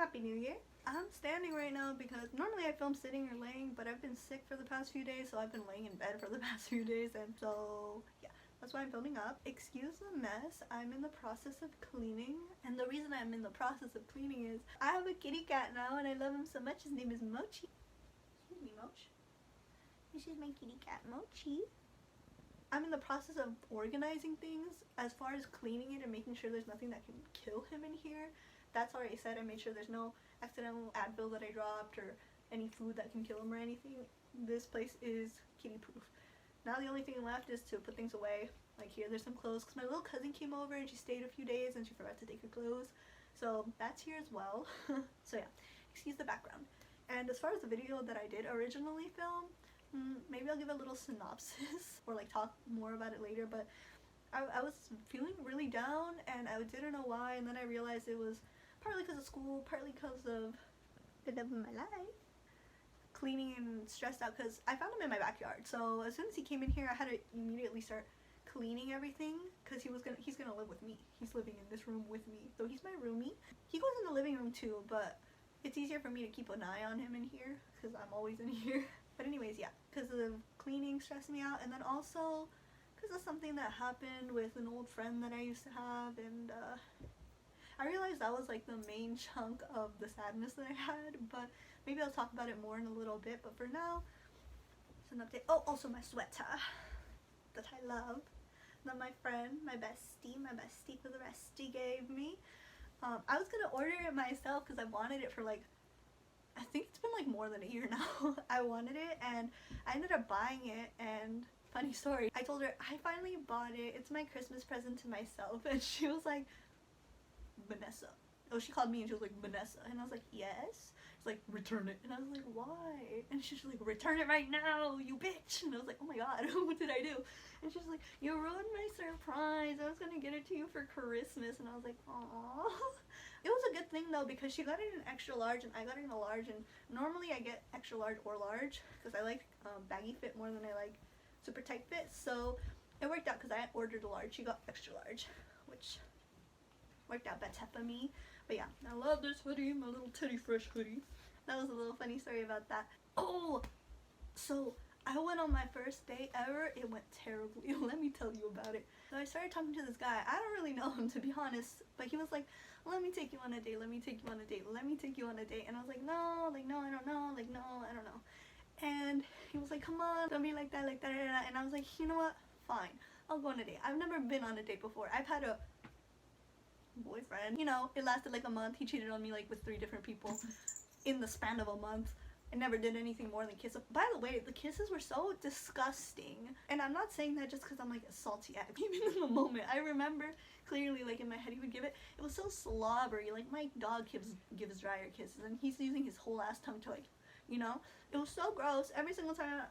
Happy New Year. I'm standing right now because normally I film sitting or laying, but I've been sick for the past few days, so I've been laying in bed for the past few days, and so yeah, that's why I'm filming up. Excuse the mess, I'm in the process of cleaning, and the reason I'm in the process of cleaning is I have a kitty cat now and I love him so much. His name is Mochi. Excuse me, Mochi. This is my kitty cat, Mochi. I'm in the process of organizing things as far as cleaning it and making sure there's nothing that can kill him in here. That's already said. I made sure there's no accidental Advil that I dropped or any food that can kill him or anything. This place is kitty proof. Now the only thing left is to put things away. Like here, there's some clothes because my little cousin came over and she stayed a few days and she forgot to take her clothes. So that's here as well. So yeah, excuse the background. And as far as the video that I did originally film, maybe I'll give a little synopsis or like talk more about it later, but I was feeling really down and I didn't know why, and then I realized it was partly because of school, partly because of the love of my life. Cleaning and stressed out because I found him in my backyard, so as soon as he came in here I had to immediately start cleaning everything because he's gonna live with me. He's living in this room with me, so he's my roomie. He goes in the living room too, but it's easier for me to keep an eye on him in here because I'm always in here. But anyways, yeah, because of cleaning stressed me out, and then also because of something that happened with an old friend that I used to have, and I realized that was like the main chunk of the sadness that I had, but maybe I'll talk about it more in a little bit. But for now, it's an update. Oh, also my sweater that I love, that my friend, my bestie for the restie gave me. I was gonna order it myself because I wanted it for like, I think it's been like more than a year now. I wanted it and I ended up buying it, and funny story, I told her I finally bought it, it's my Christmas present to myself, and she was like, Vanessa. Oh, she called me and she was like, Vanessa, and I was like, yes. She's like, return it, and I was like, why? And she's like, return it right now, you bitch. And I was like, oh my god, what did I do? And she's like, you ruined my surprise, I was gonna get it to you for Christmas. And I was like, aww. It was a good thing though because she got it in extra large and I got it in a large, and normally I get extra large or large because I like baggy fit more than I like super tight fit, so it worked out because I ordered a large. She got extra large, which worked out better for me. But yeah, I love this hoodie, my little Teddy Fresh hoodie. That was a little funny story about that. Oh, so I went on my first date ever. It went terribly. Let me tell you about it. So I started talking to this guy. I don't really know him, to be honest, but he was like, let me take you on a date, let me take you on a date, let me take you on a date. And I was like, no, I don't know, no, I don't know. And he was like, come on, don't be like that, and I was like, you know what, fine, I'll go on a date. I've never been on a date before. I've had a boyfriend, you know, it lasted like a month. He cheated on me like with 3 different people in the span of a month. I never did anything more than kiss. By the way, the kisses were so disgusting, and I'm not saying that just because I'm like a salty egg. Even in the moment, I remember clearly, like in my head, he would give it. It was so slobbery. Like my dog gives drier kisses, and he's using his whole ass tongue to, like, you know, it was so gross every single time.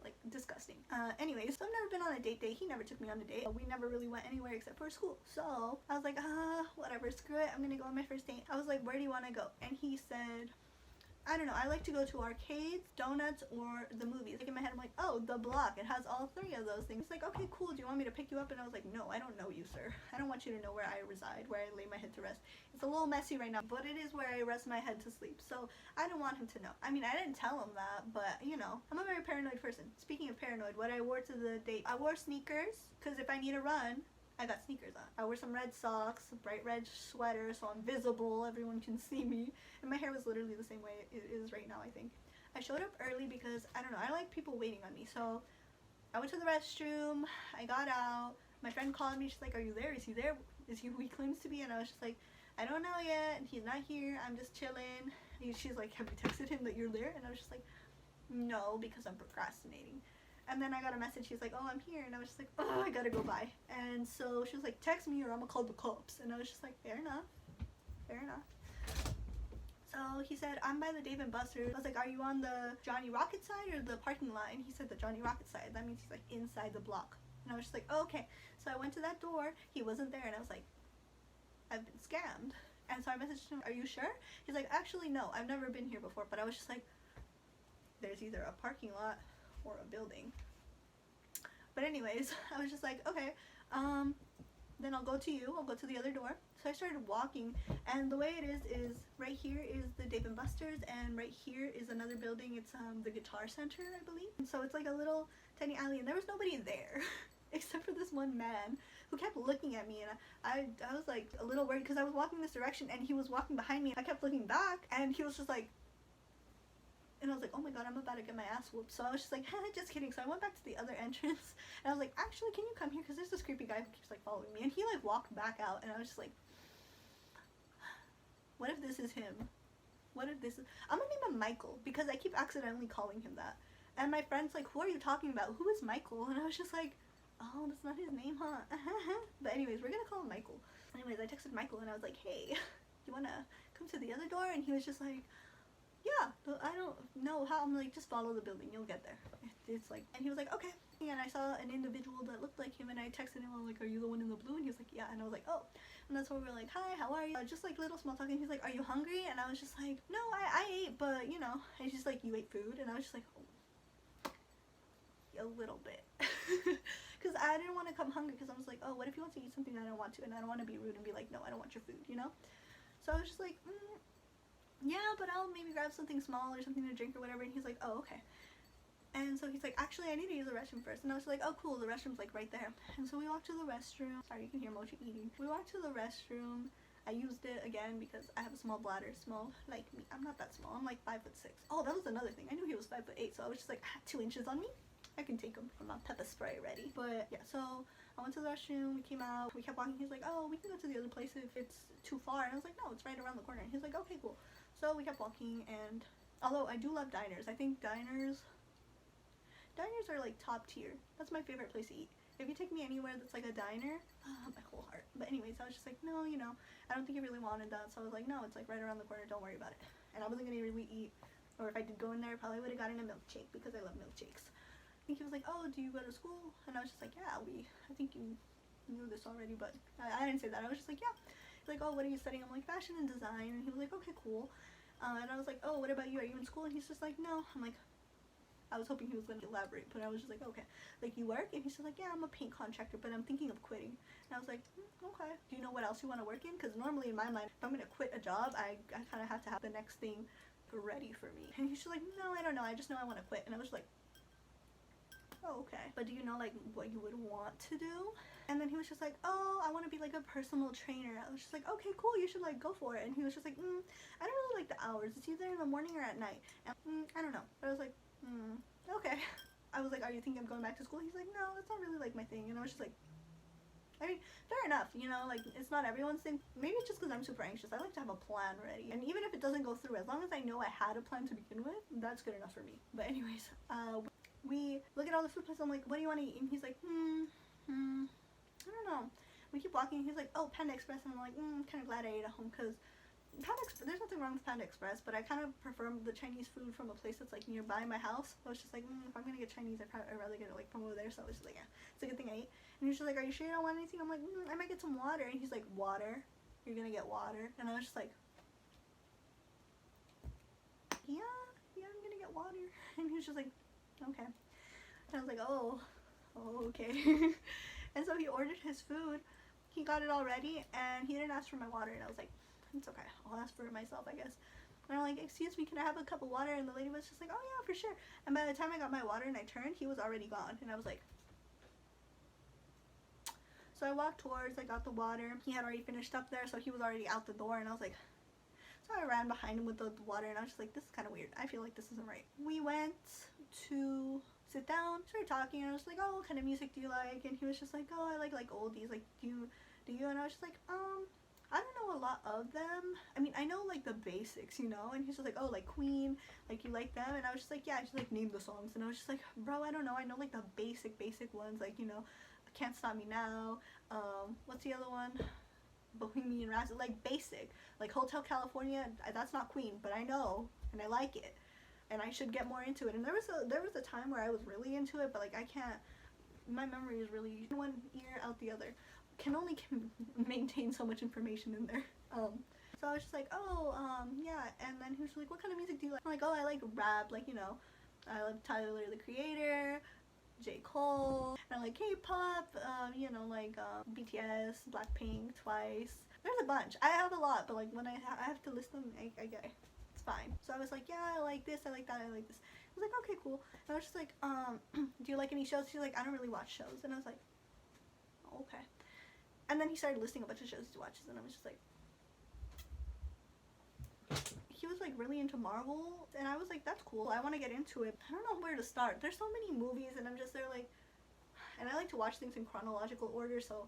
Like, disgusting. Anyways, so I've never been on a date. He never took me on a date. We never really went anywhere except for school. So I was like, whatever, screw it, I'm gonna go on my first date. I was like, where do you want to go? And he said, I don't know, I like to go to arcades, donuts, or the movies. Like in my head, I'm like, oh, the block, it has all 3 of those things. He's like, okay, cool, do you want me to pick you up? And I was like, no, I don't know you, sir. I don't want you to know where I reside, where I lay my head to rest. It's a little messy right now, but it is where I rest my head to sleep. So I don't want him to know. I mean, I didn't tell him that, but you know, I'm a very paranoid person. Speaking of paranoid, what I wore to the date, I wore sneakers, because if I need to run, I got sneakers on. I wore some red socks, a bright red sweater, so I'm visible, everyone can see me. And my hair was literally the same way it is right now, I think. I showed up early because, I don't know, I like people waiting on me. So I went to the restroom, I got out, my friend called me, she's like, are you there? Is he there? Is he who he claims to be? And I was just like, I don't know yet, he's not here, I'm just chilling. She's like, have you texted him that you're there? And I was just like, no, because I'm procrastinating. And then I got a message, she's like, oh, I'm here. And I was just like, oh, I gotta go by. And so she was like, text me or I'm gonna call the cops. And I was just like, fair enough. So he said, I'm by the Dave & Buster's. I was like, are you on the Johnny Rocket side or the parking lot? And he said the Johnny Rocket side. That means he's like inside the block. And I was just like, oh, okay. So I went to that door, he wasn't there, and I was like, I've been scammed. And so I messaged him, are you sure? He's like, actually no, I've never been here before. But I was just like, there's either a parking lot or a building. But anyways, I was just like, okay, then I'll go to you, I'll go to the other door. So I started walking, and the way it is right here is the Dave & Buster's, and right here is another building. It's the Guitar Center, I believe. And so it's like a little tiny alley, and there was nobody there except for this one man who kept looking at me, and I was like a little worried because I was walking this direction and he was walking behind me. I kept looking back and he was just like, and I was like, oh my god, I'm about to get my ass whooped. So I was just like, just kidding. So I went back to the other entrance and I was like, actually, can you come here, because there's this creepy guy who keeps like following me. And he like walked back out, and I was just like, what if this is him? What if this is... I'm gonna name him Michael because I keep accidentally calling him that. And my friend's like, who are you talking about? Who is Michael? And I was just like, oh, that's not his name, huh? But anyways, we're gonna call him Michael. Anyways, I texted Michael and I was like, hey, you wanna come to the other door? And he was just like, yeah, I don't know how. I'm like, just follow the building, you'll get there. It's like, and he was like, okay. And I saw an individual that looked like him, and I texted him, I was like, are you the one in the blue? And he was like, yeah. And I was like, oh. And that's when we were like, hi, how are you? Just like little small talk. And he's like, are you hungry? And I was just like, no, I ate, but you know. And he's just like, you ate food? And I was just like, oh, a little bit. Because I didn't want to come hungry, because I was like, oh, what if he wants to eat something I don't want to, and I don't want to be rude and be like, no, I don't want your food, you know? So I was just like, yeah, but I'll maybe grab something small or something to drink or whatever. And he's like, oh, okay. And so he's like, actually, I need to use the restroom first. And I was like, oh, cool, the restroom's like right there. And so we walked to the restroom. Sorry, you can hear Mochi eating. We walked to the restroom. I used it again because I have a small bladder, small like me. I'm not that small. I'm like 5'6". Oh, that was another thing. I knew he was 5'8", so I was just like, 2 inches on me. I can take him. I'm not pepper spray ready. But yeah, so I went to the restroom. We came out. We kept walking. He's like, oh, we can go to the other place if it's too far. And I was like, no, it's right around the corner. And he's like, okay, cool. So we kept walking, and although I do love diners, I think diners are like top tier. That's my favorite place to eat. If you take me anywhere that's like a diner, my whole heart. But anyways, I was just like, no, you know, I don't think you really wanted that. So I was like, no, it's like right around the corner, don't worry about it. And I wasn't gonna really eat, or if I did go in there, I probably would have gotten a milkshake because I love milkshakes. I think he was like, oh, do you go to school? And I was just like, yeah, I think you knew this already, but I didn't say that. I was just like, yeah. He's like, oh, what are you studying? I'm like, fashion and design. And he was like, okay, cool. And I was like, oh, what about you? Are you in school? And he's just like, no. I'm like, I was hoping he was going to elaborate, but I was just like, okay. Like, you work? And he's just like, yeah, I'm a paint contractor, but I'm thinking of quitting. And I was like, okay. Do you know what else you want to work in? Because normally in my mind, if I'm going to quit a job, I kind of have to have the next thing ready for me. And he's just like, no, I don't know. I just know I want to quit. And I was like, oh, okay. But do you know, like, what you would want to do? And then he was just like, oh, I want to be like a personal trainer. I was just like, okay, cool, you should like go for it. And he was just like, I don't really like the hours. It's either in the morning or at night. And I don't know. But I was like, okay. I was like, are you thinking of going back to school? He's like, no, that's not really like my thing. And I was just like, I mean, fair enough, you know, like, it's not everyone's thing. Maybe it's just because I'm super anxious. I like to have a plan ready. And even if it doesn't go through, as long as I know I had a plan to begin with, that's good enough for me. But anyways, we look at all the food places. I'm like, what do you want to eat? And he's like, I don't know. We keep walking. He's like, oh, Panda Express. And I'm like, I'm kind of glad I ate at home, because there's nothing wrong with Panda Express, but I kind of prefer the Chinese food from a place that's like nearby my house. So I was just like, if I'm gonna get Chinese, I'd rather get it like from over there. So I was just like, yeah, it's a good thing I ate. And he's just like, are you sure you don't want anything? I'm like, I might get some water. And he's like, water? You're gonna get water? And I was just like, yeah, I'm gonna get water. And he was just like, okay. And I was like, oh, okay. And so he ordered his food. He got it all ready, and he didn't ask for my water. And I was like, it's okay, I'll ask for it myself, I guess. And I'm like, excuse me, can I have a cup of water? And the lady was just like, oh yeah, for sure. And by the time I got my water and I turned, he was already gone. And I was like, so I walked towards, I got the water. He had already finished up there, so he was already out the door. And I was like, so I ran behind him with the water, and I was just like, this is kind of weird. I feel like this isn't right. We went to sit down, started talking, and I was like, oh, what kind of music do you like? And he was just like, oh, I like oldies. Like, do you? And I was just like, I don't know a lot of them. I mean, I know like the basics, you know. And he's just like, oh, like Queen, like you like them? And I was just like, yeah. I just like name the songs, and I was just like, bro, I don't know. I know like the basic ones, like, you know, Can't Stop Me Now. What's the other one? Bohemian Rhapsody, like basic, like Hotel California. That's not Queen, but I know and I like it, and I should get more into it. And there was a time where I was really into it, but like I can't. My memory is really one ear out the other. Can only maintain so much information in there. So I was just like, oh, yeah. And then he was like, what kind of music do you like? I'm like, oh, I like rap, like, you know, I love Tyler the Creator, J. Cole, and I like K-pop, you know, like BTS, Blackpink, Twice. There's a bunch. I have a lot, but like when I have to list them, I get it. It's fine. So I was like, yeah, I like this, I like that, I like this. I was like, okay, cool. And I was just like, do you like any shows? She's like, I don't really watch shows. And I was like, oh, okay. And then he started listing a bunch of shows he watches, and I was just like, he was like really into Marvel, and I was like, that's cool, I want to get into it. I don't know where to start. There's so many movies, and I'm just there like, and I like to watch things in chronological order, so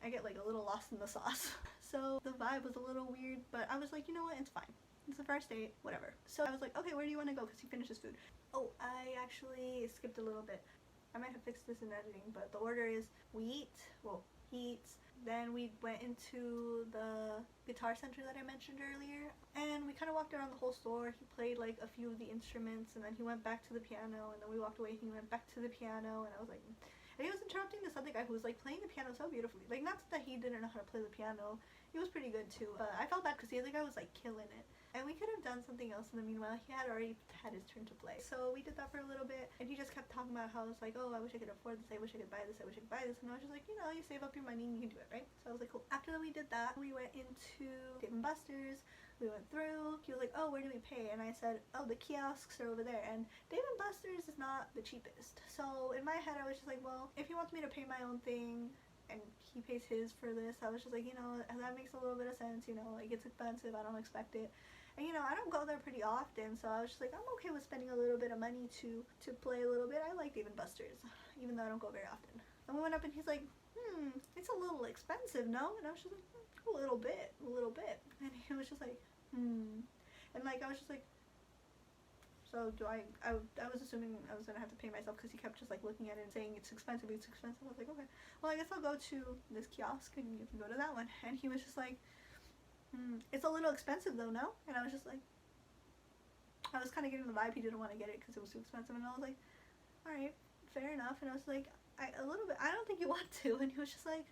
I get like a little lost in the sauce. So the vibe was a little weird, but I was like, you know what, it's fine. It's the first date, whatever. So I was like, okay, where do you want to go? Because he finished his food. Oh, I actually skipped a little bit. I might have fixed this in editing, but the order is we eat, well, he eats, then we went into the guitar center that I mentioned earlier, and we kind of walked around the whole store. He played like a few of the instruments, and then he went back to the piano, and then we walked away, he went back to the piano, and I was like, and he was interrupting this other guy who was like playing the piano so beautifully. Like, not that he didn't know how to play the piano, he was pretty good too. I felt bad because the other guy was like killing it. And we could have done something else in the meanwhile. He had already had his turn to play. So we did that for a little bit, and he just kept talking about how it's like, oh, I wish I could afford this, I wish I could buy this, I wish I could buy this. And I was just like, you know, you save up your money and you can do it, right? So I was like, cool. After that we did that, we went into Dave & Buster's. We went through. He was like, oh, where do we pay? And I said, oh, the kiosks are over there. And Dave & Buster's is not the cheapest. So in my head I was just like, well, if he wants me to pay my own thing and he pays his for this, I was just like, you know, that makes a little bit of sense, you know, like, it's expensive, I don't expect it. And you know, I don't go there pretty often, so I was just like, I'm okay with spending a little bit of money to play a little bit. I like Dave & Buster's, even though I don't go very often. And we went up and he's like, it's a little expensive, no? And I was just like, a little bit. And he was just like, and like, I was just like, so do I was assuming I was gonna have to pay myself because he kept just like looking at it and saying it's expensive. I was like, okay, well, I guess I'll go to this kiosk and you can go to that one. And he was just like, it's a little expensive though, no? And I was just like, I was kind of getting the vibe he didn't want to get it because it was too expensive. And I was like, alright, fair enough. And I was like, a little bit, I don't think you want to. And he was just like,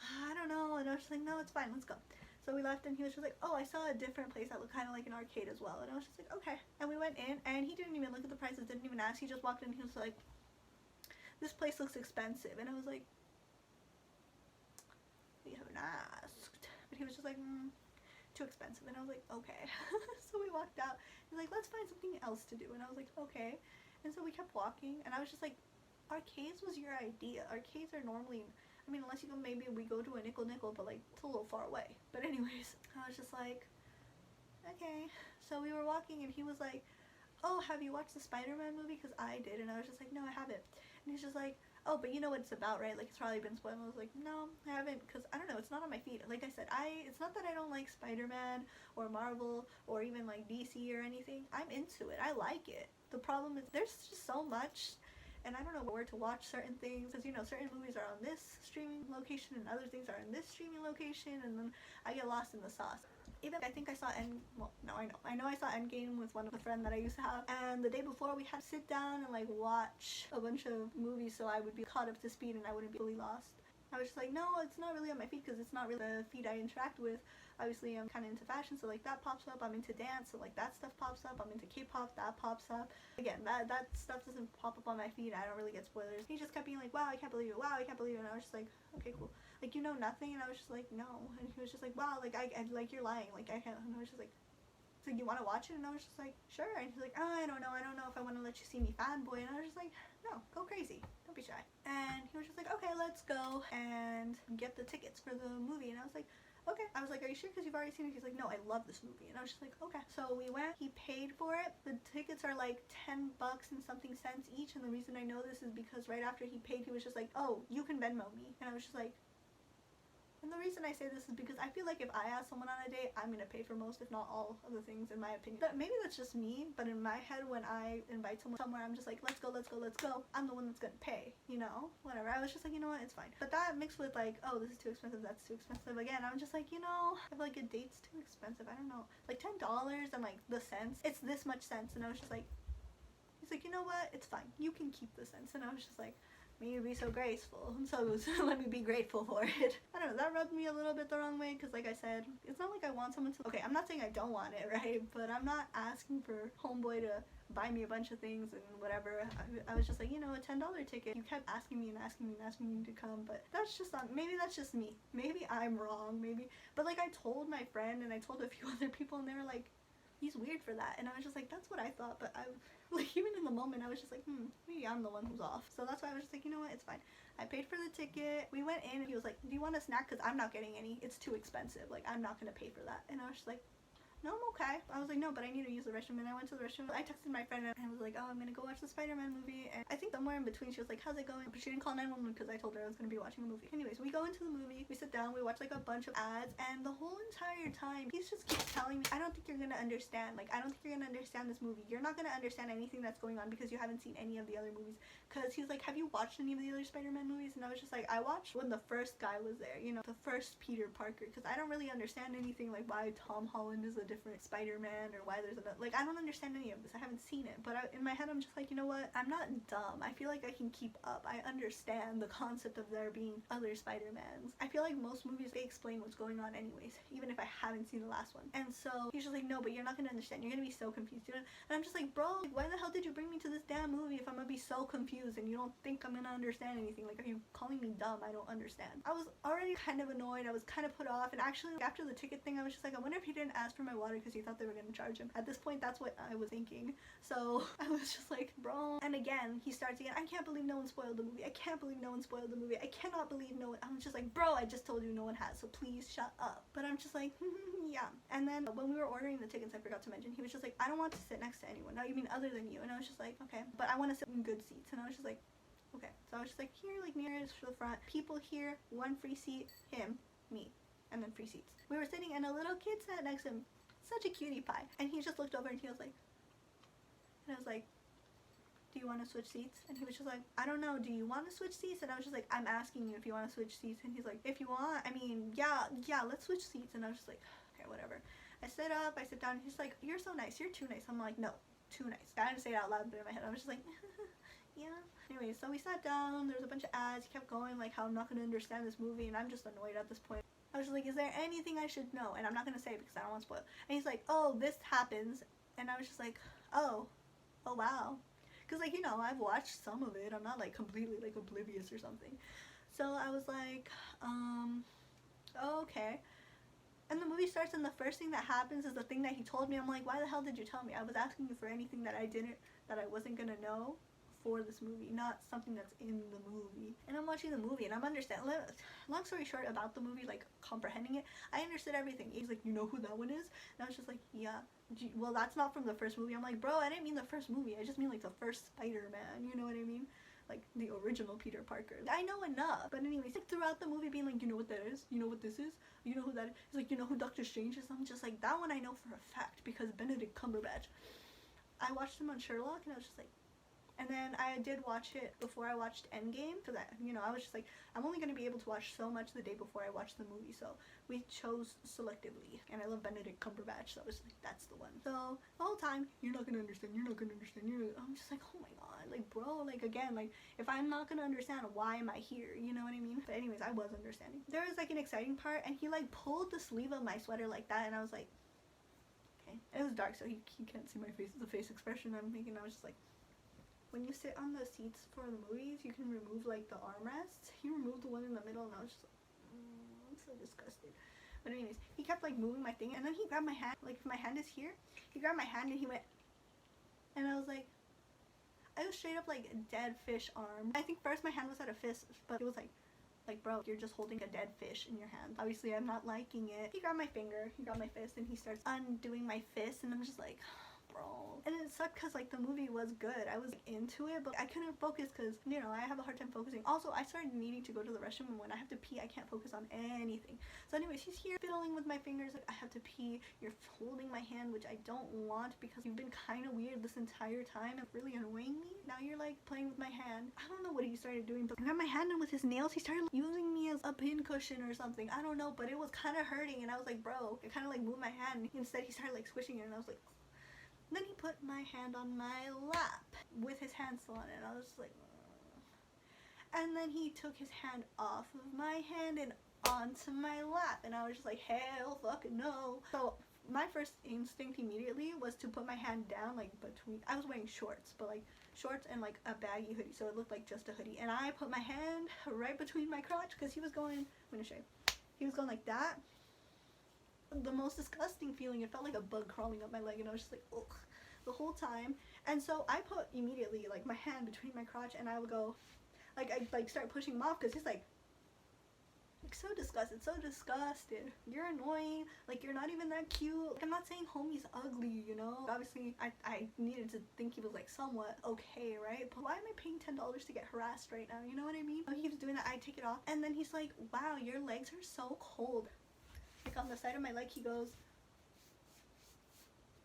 I don't know. And I was just like, no, it's fine, let's go. So we left, and he was just like, oh, I saw a different place that looked kind of like an arcade as well. And I was just like, okay. And we went in, and he didn't even look at the prices, didn't even ask. He just walked in, and he was like, this place looks expensive. And I was like, we haven't asked. But he was just like, too expensive. And I was like, okay. So we walked out. He's like, let's find something else to do. And I was like, okay. And so we kept walking, and I was just like, arcades was your idea. Arcades are normally, I mean, unless you go, maybe we go to a nickel, but like, it's a little far away. But anyways, I was just like, okay. So we were walking, and he was like, oh, have you watched the Spider-Man movie? Because I did. And I was just like, no, I haven't. And he's just like, oh, but you know what it's about, right? Like, it's probably been spoiled. And I was like, no, I haven't, because I don't know, it's not on my feed. Like I said, it's not that I don't like Spider-Man or Marvel or even like DC or anything. I'm into it. I like it. The problem is there's just so much, and I don't know where to watch certain things, because, you know, certain movies are on this streaming location and other things are in this streaming location, and then I get lost in the sauce. Even I think I saw I know I saw Endgame with one of the friend that I used to have, and the day before we had to sit down and like watch a bunch of movies so I would be caught up to speed and I wouldn't be fully lost. I was just like, no, it's not really on my feed because it's not really the feed I interact with. Obviously, I'm kind of into fashion, so like that pops up. I'm into dance, so like that stuff pops up. I'm into K-pop, that pops up. Again, that stuff doesn't pop up on my feed. I don't really get spoilers. He just kept being like, wow, I can't believe it. Wow, I can't believe it. And I was just like, okay, cool. Like, you know nothing? And I was just like, no. And he was just like, wow, like, I like, you're lying. Like, I can't. And I was just like, so you want to watch it? And I was just like, sure. And he's like, oh, I don't know if I want to let you see me fanboy. And I was just like, no, go crazy, don't be shy. And he was just like, okay, let's go and get the tickets for the movie. And I was like, okay. I was like, are you sure? Because you've already seen it. He's like, no, I love this movie. And I was just like, okay. So we went, he paid for it. The tickets are like $10 and something cents each. And the reason I know this is because right after he paid, he was just like, oh, you can Venmo me. And I was just like, and the reason I say this is because I feel like if I ask someone on a date, I'm gonna pay for most, if not all, of the things, in my opinion. But maybe that's just me, but in my head, when I invite someone somewhere, I'm just like, let's go. I'm the one that's gonna pay, you know? Whatever. I was just like, you know what, it's fine. But that mixed with like, oh, this is too expensive, that's too expensive. Again, I'm just like, you know, I feel like a date's too expensive. I don't know. Like $10 and like the cents, it's this much cents. And I was just like, he's like, you know what, it's fine. You can keep the cents. And I was just like, me be so graceful, so let me be grateful for it. I don't know, that rubbed me a little bit the wrong way, because like I said, it's not like I want someone to, okay, I'm not saying I don't want it, right, but I'm not asking for homeboy to buy me a bunch of things and whatever. I was just like, you know, a $10 ticket. You kept asking me and asking me and asking me to come, but that's just not, maybe that's just me. Maybe I'm wrong, maybe. But like I told my friend and I told a few other people and they were like, he's weird for that. And I was just like, that's what I thought, but I, like, even in the moment, I was just like, maybe I'm the one who's off. So that's why I was just like, you know what, it's fine. I paid for the ticket. We went in and he was like, do you want a snack? Because I'm not getting any. It's too expensive. Like, I'm not going to pay for that. And I was just like, no, I'm okay. I was like, no, but I need to use the restroom. And I went to the restroom. I texted my friend and I was like, oh, I'm gonna go watch the Spider-Man movie. And I think somewhere in between she was like, how's it going? But she didn't call 911 because I told her I was gonna be watching a movie. Anyways, we go into the movie, we sit down, we watch like a bunch of ads, and the whole entire time he just keeps telling me, I don't think you're gonna understand. Like, I don't think you're gonna understand this movie. You're not gonna understand anything that's going on because you haven't seen any of the other movies. Because he's like, have you watched any of the other Spider-Man movies? And I was just like, I watched when the first guy was there, you know, the first Peter Parker, because I don't really understand anything like why Tom Holland is a different Spider-Man or why there's another, like, I don't understand any of this. I haven't seen it, but in my head I'm just like, you know what, I'm not dumb. I feel like I can keep up. I understand the concept of there being other Spider-Mans. I feel like most movies, they explain what's going on anyways, even if I haven't seen the last one. And so he's just like, no, but you're not gonna understand. You're gonna be so confused, you know? And I'm just like, bro, like, why the hell did you bring me to this damn movie if I'm gonna be so confused and you don't think I'm gonna understand anything? Like, are you calling me dumb? I don't understand. I was already kind of annoyed. I was kind of put off, and actually after the ticket thing I was just like, I wonder if he didn't ask for my water because he thought they were gonna charge him. At this point, that's what I was thinking. So I was just like, bro. And again, he starts again, I can't believe no one spoiled the movie. I can't believe no one spoiled the movie. I cannot believe no one. I'm just like, bro, I just told you no one has, so please shut up. But I'm just like, yeah. And then when we were ordering the tickets, I forgot to mention, he was just like, I don't want to sit next to anyone. No, you mean other than you? And I was just like, okay, but I want to sit in good seats. And I was just like, okay. So I was just like, here, like nearest to the front. People here, one free seat, him, me, and then free seats. We were sitting and a little kid sat next to him. Such a cutie pie. And he just looked over and he was like, and I was like, do you want to switch seats? And he was just like, I don't know, do you want to switch seats? And I was just like, I'm asking you if you want to switch seats. And he's like, if you want, I mean, yeah, let's switch seats. And I was just like, okay, whatever. I sit up, I sit down, and he's like, you're so nice, you're too nice. I'm like, no, too nice. I didn't say it out loud, but in my head I was just like, yeah. Anyway, so we sat down, there was a bunch of ads, he kept going like how I'm not going to understand this movie, and I'm just annoyed at this point. I was just like, is there anything I should know? And I'm not going to say it because I don't want to spoil. And he's like, oh, this happens. And I was just like, oh wow. Because, like, you know, I've watched some of it. I'm not, like, completely, like, oblivious or something. So I was like, okay. And the movie starts and the first thing that happens is the thing that he told me. I'm like, why the hell did you tell me? I was asking you for anything that I wasn't going to know for this movie, not something that's in the movie. And I'm watching the movie and I'm understanding. Long story short about the movie, like comprehending it, I understood everything. He's like, you know who that one is? And I was just like, yeah. Well, that's not from the first movie. I'm like, bro, I didn't mean the first movie. I just mean like the first Spider-Man. You know what I mean? Like the original Peter Parker. I know enough. But anyways, like throughout the movie being like, you know what that is? You know what this is? You know who that is? He's like, you know who Doctor Strange is? I'm just like, that one I know for a fact because Benedict Cumberbatch. I watched him on Sherlock and I was just like, and then I did watch it before I watched Endgame, because I was just like, I'm only going to be able to watch so much the day before I watch the movie, so we chose selectively, and I love Benedict Cumberbatch, so I was like, that's the one. So the whole time, you're not going to understand, I'm just like, oh my god, like, bro, like, again, like, if I'm not going to understand, why am I here, you know what I mean? But anyways, I was understanding. There was like an exciting part, and he like pulled the sleeve of my sweater like that, and I was like, okay. It was dark, so he can't see my face, the face expression I'm making. I was just like, when you sit on the seats for the movies, you can remove like the armrests. He removed the one in the middle and I was just like, I'm so disgusted. But anyways, he kept like moving my thing and then he grabbed my hand, like if my hand is here, he grabbed my hand and he went, and I was like, I was straight up like a dead fish arm. I think first my hand was at a fist, but it was like bro, you're just holding a dead fish in your hand. Obviously I'm not liking it. He grabbed my finger, he grabbed my fist, and he starts undoing my fist, and I'm just like, bro. And it sucked because like the movie was good. I was like, into it, but I couldn't focus because, you know, I have a hard time focusing. Also, I started needing to go to the restroom, and when I have to pee, I can't focus on anything. So anyways, he's here fiddling with my fingers like, I have to pee. You're holding my hand, which I don't want because you've been kind of weird this entire time and really annoying me. Now you're like playing with my hand. I don't know what he started doing, but he grabbed my hand, and with his nails he started using me as a pin cushion or something. I don't know, but it was kind of hurting, and I was like, bro, I kind of like moved my hand. Instead he started like squishing it, and I was like, then he put my hand on my lap with his hand still on it, and I was just like, ugh. And then he took his hand off of my hand and onto my lap, and I was just like, hell fucking no. So my first instinct immediately was to put my hand down, like between, I was wearing shorts, but like shorts and like a baggy hoodie, so it looked like just a hoodie, and I put my hand right between my crotch because he was going, I'm gonna show you, he was going like that. The most disgusting feeling, it felt like a bug crawling up my leg, and I was just like, ugh, the whole time. And so I put immediately like my hand between my crotch, and I would go like, I like start pushing him off because he's like so disgusted. You're annoying, like you're not even that cute. Like, I'm not saying homie's ugly, you know, obviously I needed to think he was like somewhat okay, right? But why am I paying $10 to get harassed right now, you know what I mean? He keeps doing that, I take it off, and then he's like, wow, your legs are so cold. Like on the side of my leg he goes,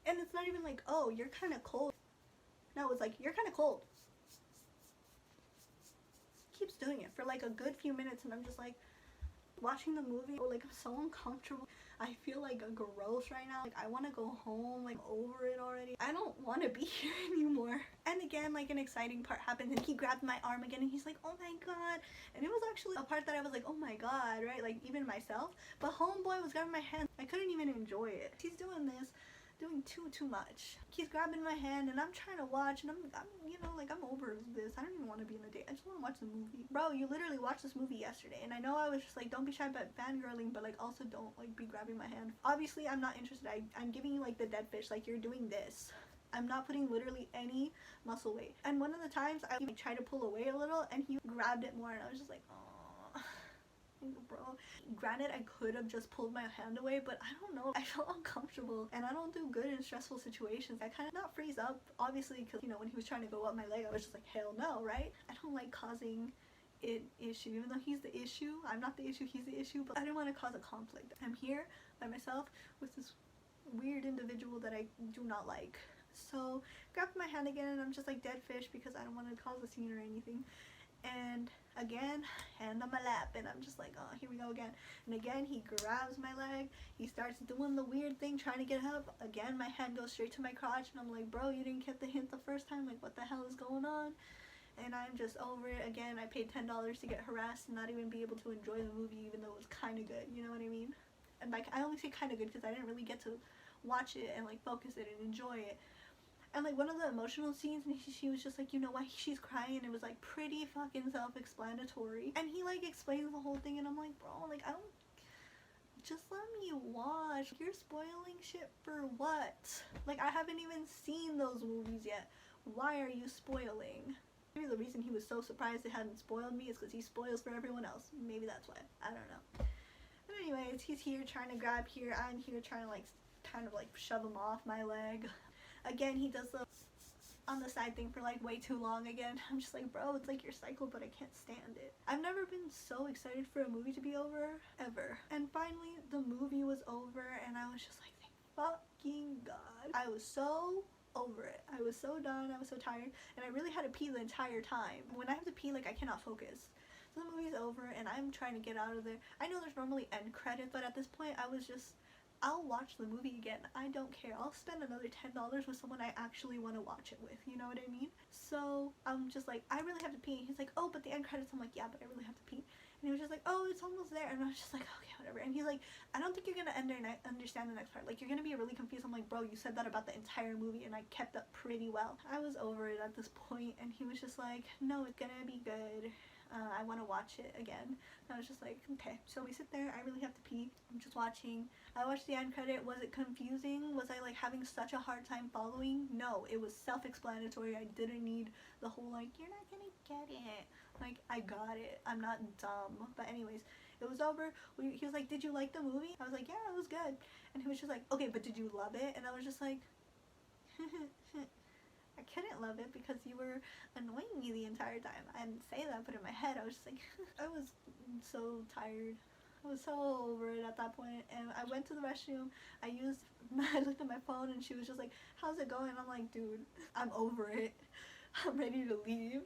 and it's not even like, oh, you're kind of cold. No, it's like, you're kind of cold. He keeps doing it for like a good few minutes, and I'm just like, watching the movie, like I'm so uncomfortable. I feel like gross right now. Like I want to go home, like over it already. I don't want to be here anymore. And again, like an exciting part happened, and he grabbed my arm again, and he's like, oh my god. And it was actually a part that I was like, oh my god, right? Like even myself. But homeboy was grabbing my hand. I couldn't even enjoy it. He's doing this, doing too much. He's grabbing my hand, and I'm trying to watch, and I'm you know, like I'm over this. I don't even want to be in a date. I just want to watch the movie. Bro, you literally watched this movie yesterday, and I know I was just like, don't be shy about fangirling, but like also don't like be grabbing my hand. Obviously I'm not interested. I'm giving you like the dead fish, like you're doing this. I'm not putting literally any muscle weight. And one of the times I like tried to pull away a little, and he grabbed it more, and I was just like, oh bro. Granted, I could have just pulled my hand away, but I don't know, I felt uncomfortable, and I don't do good in stressful situations. I kind of not freeze up, obviously, because you know, when he was trying to go up my leg, I was just like, hell no, right? I don't like causing an issue, even though he's the issue. I'm not the issue, he's the issue, but I didn't want to cause a conflict. I'm here by myself with this weird individual that I do not like. So grabbed my hand again, and I'm just like dead fish because I don't want to cause a scene or anything. And again, hand on my lap, and I'm just like, oh, here we go again. And again, he grabs my leg, he starts doing the weird thing, trying to get up. Again, my hand goes straight to my crotch, and I'm like, bro, you didn't get the hint the first time, like what the hell is going on? And I'm just over it. Again, I paid $10 to get harassed and not even be able to enjoy the movie, even though it was kind of good, you know what I mean? And like, I only say kind of good because I didn't really get to watch it and like focus it and enjoy it. And like one of the emotional scenes, and she was just like, you know why she's crying, it was like pretty fucking self-explanatory, and he like explains the whole thing, and I'm like, bro, like I don't, just let me watch. You're spoiling shit for what? Like I haven't even seen those movies yet. Why are you spoiling? Maybe the reason he was so surprised it hadn't spoiled me is because he spoils for everyone else. Maybe that's why, I don't know. But anyways, he's here trying to grab here, I'm here trying to like kind of like shove him off my leg. Again, he does the on the side thing for like way too long again. I'm just like, bro, it's like your cycle, but I can't stand it. I've never been so excited for a movie to be over, ever. And finally, the movie was over, and I was just like, thank fucking God. I was so over it. I was so done. I was so tired, and I really had to pee the entire time. When I have to pee, like I cannot focus. So the movie's over, and I'm trying to get out of there. I know there's normally end credits, but at this point, I was just, I'll watch the movie again. I don't care. I'll spend another $10 with someone I actually want to watch it with. You know what I mean? So I'm just like, I really have to pee. He's like, oh, but the end credits. I'm like, yeah, but I really have to pee. And he was just like, oh, it's almost there. And I was just like, okay, whatever. And he's like, I don't think you're going to understand the next part. Like, you're going to be really confused. I'm like, bro, you said that about the entire movie, and I kept up pretty well. I was over it at this point, and he was just like, no, it's going to be good. I want to watch it again. And I was just like, okay. So we sit there. I really have to pee. I'm just watching. I watched the end credit. Was it confusing? Was I like having such a hard time following? No, it was self-explanatory. I didn't need the whole like, you're not gonna get it. Like, I got it. I'm not dumb. But anyways, it was over. He was like, did you like the movie? I was like, yeah, it was good. And he was just like, okay, but did you love it? And I was just like, I couldn't love it because you were annoying me the entire time. I didn't say that, but in my head I was just like, I was so tired. I was so over it at that point, and I went to the restroom. I looked at my phone, and she was just like, how's it going? I'm like, dude, I'm over it. I'm ready to leave.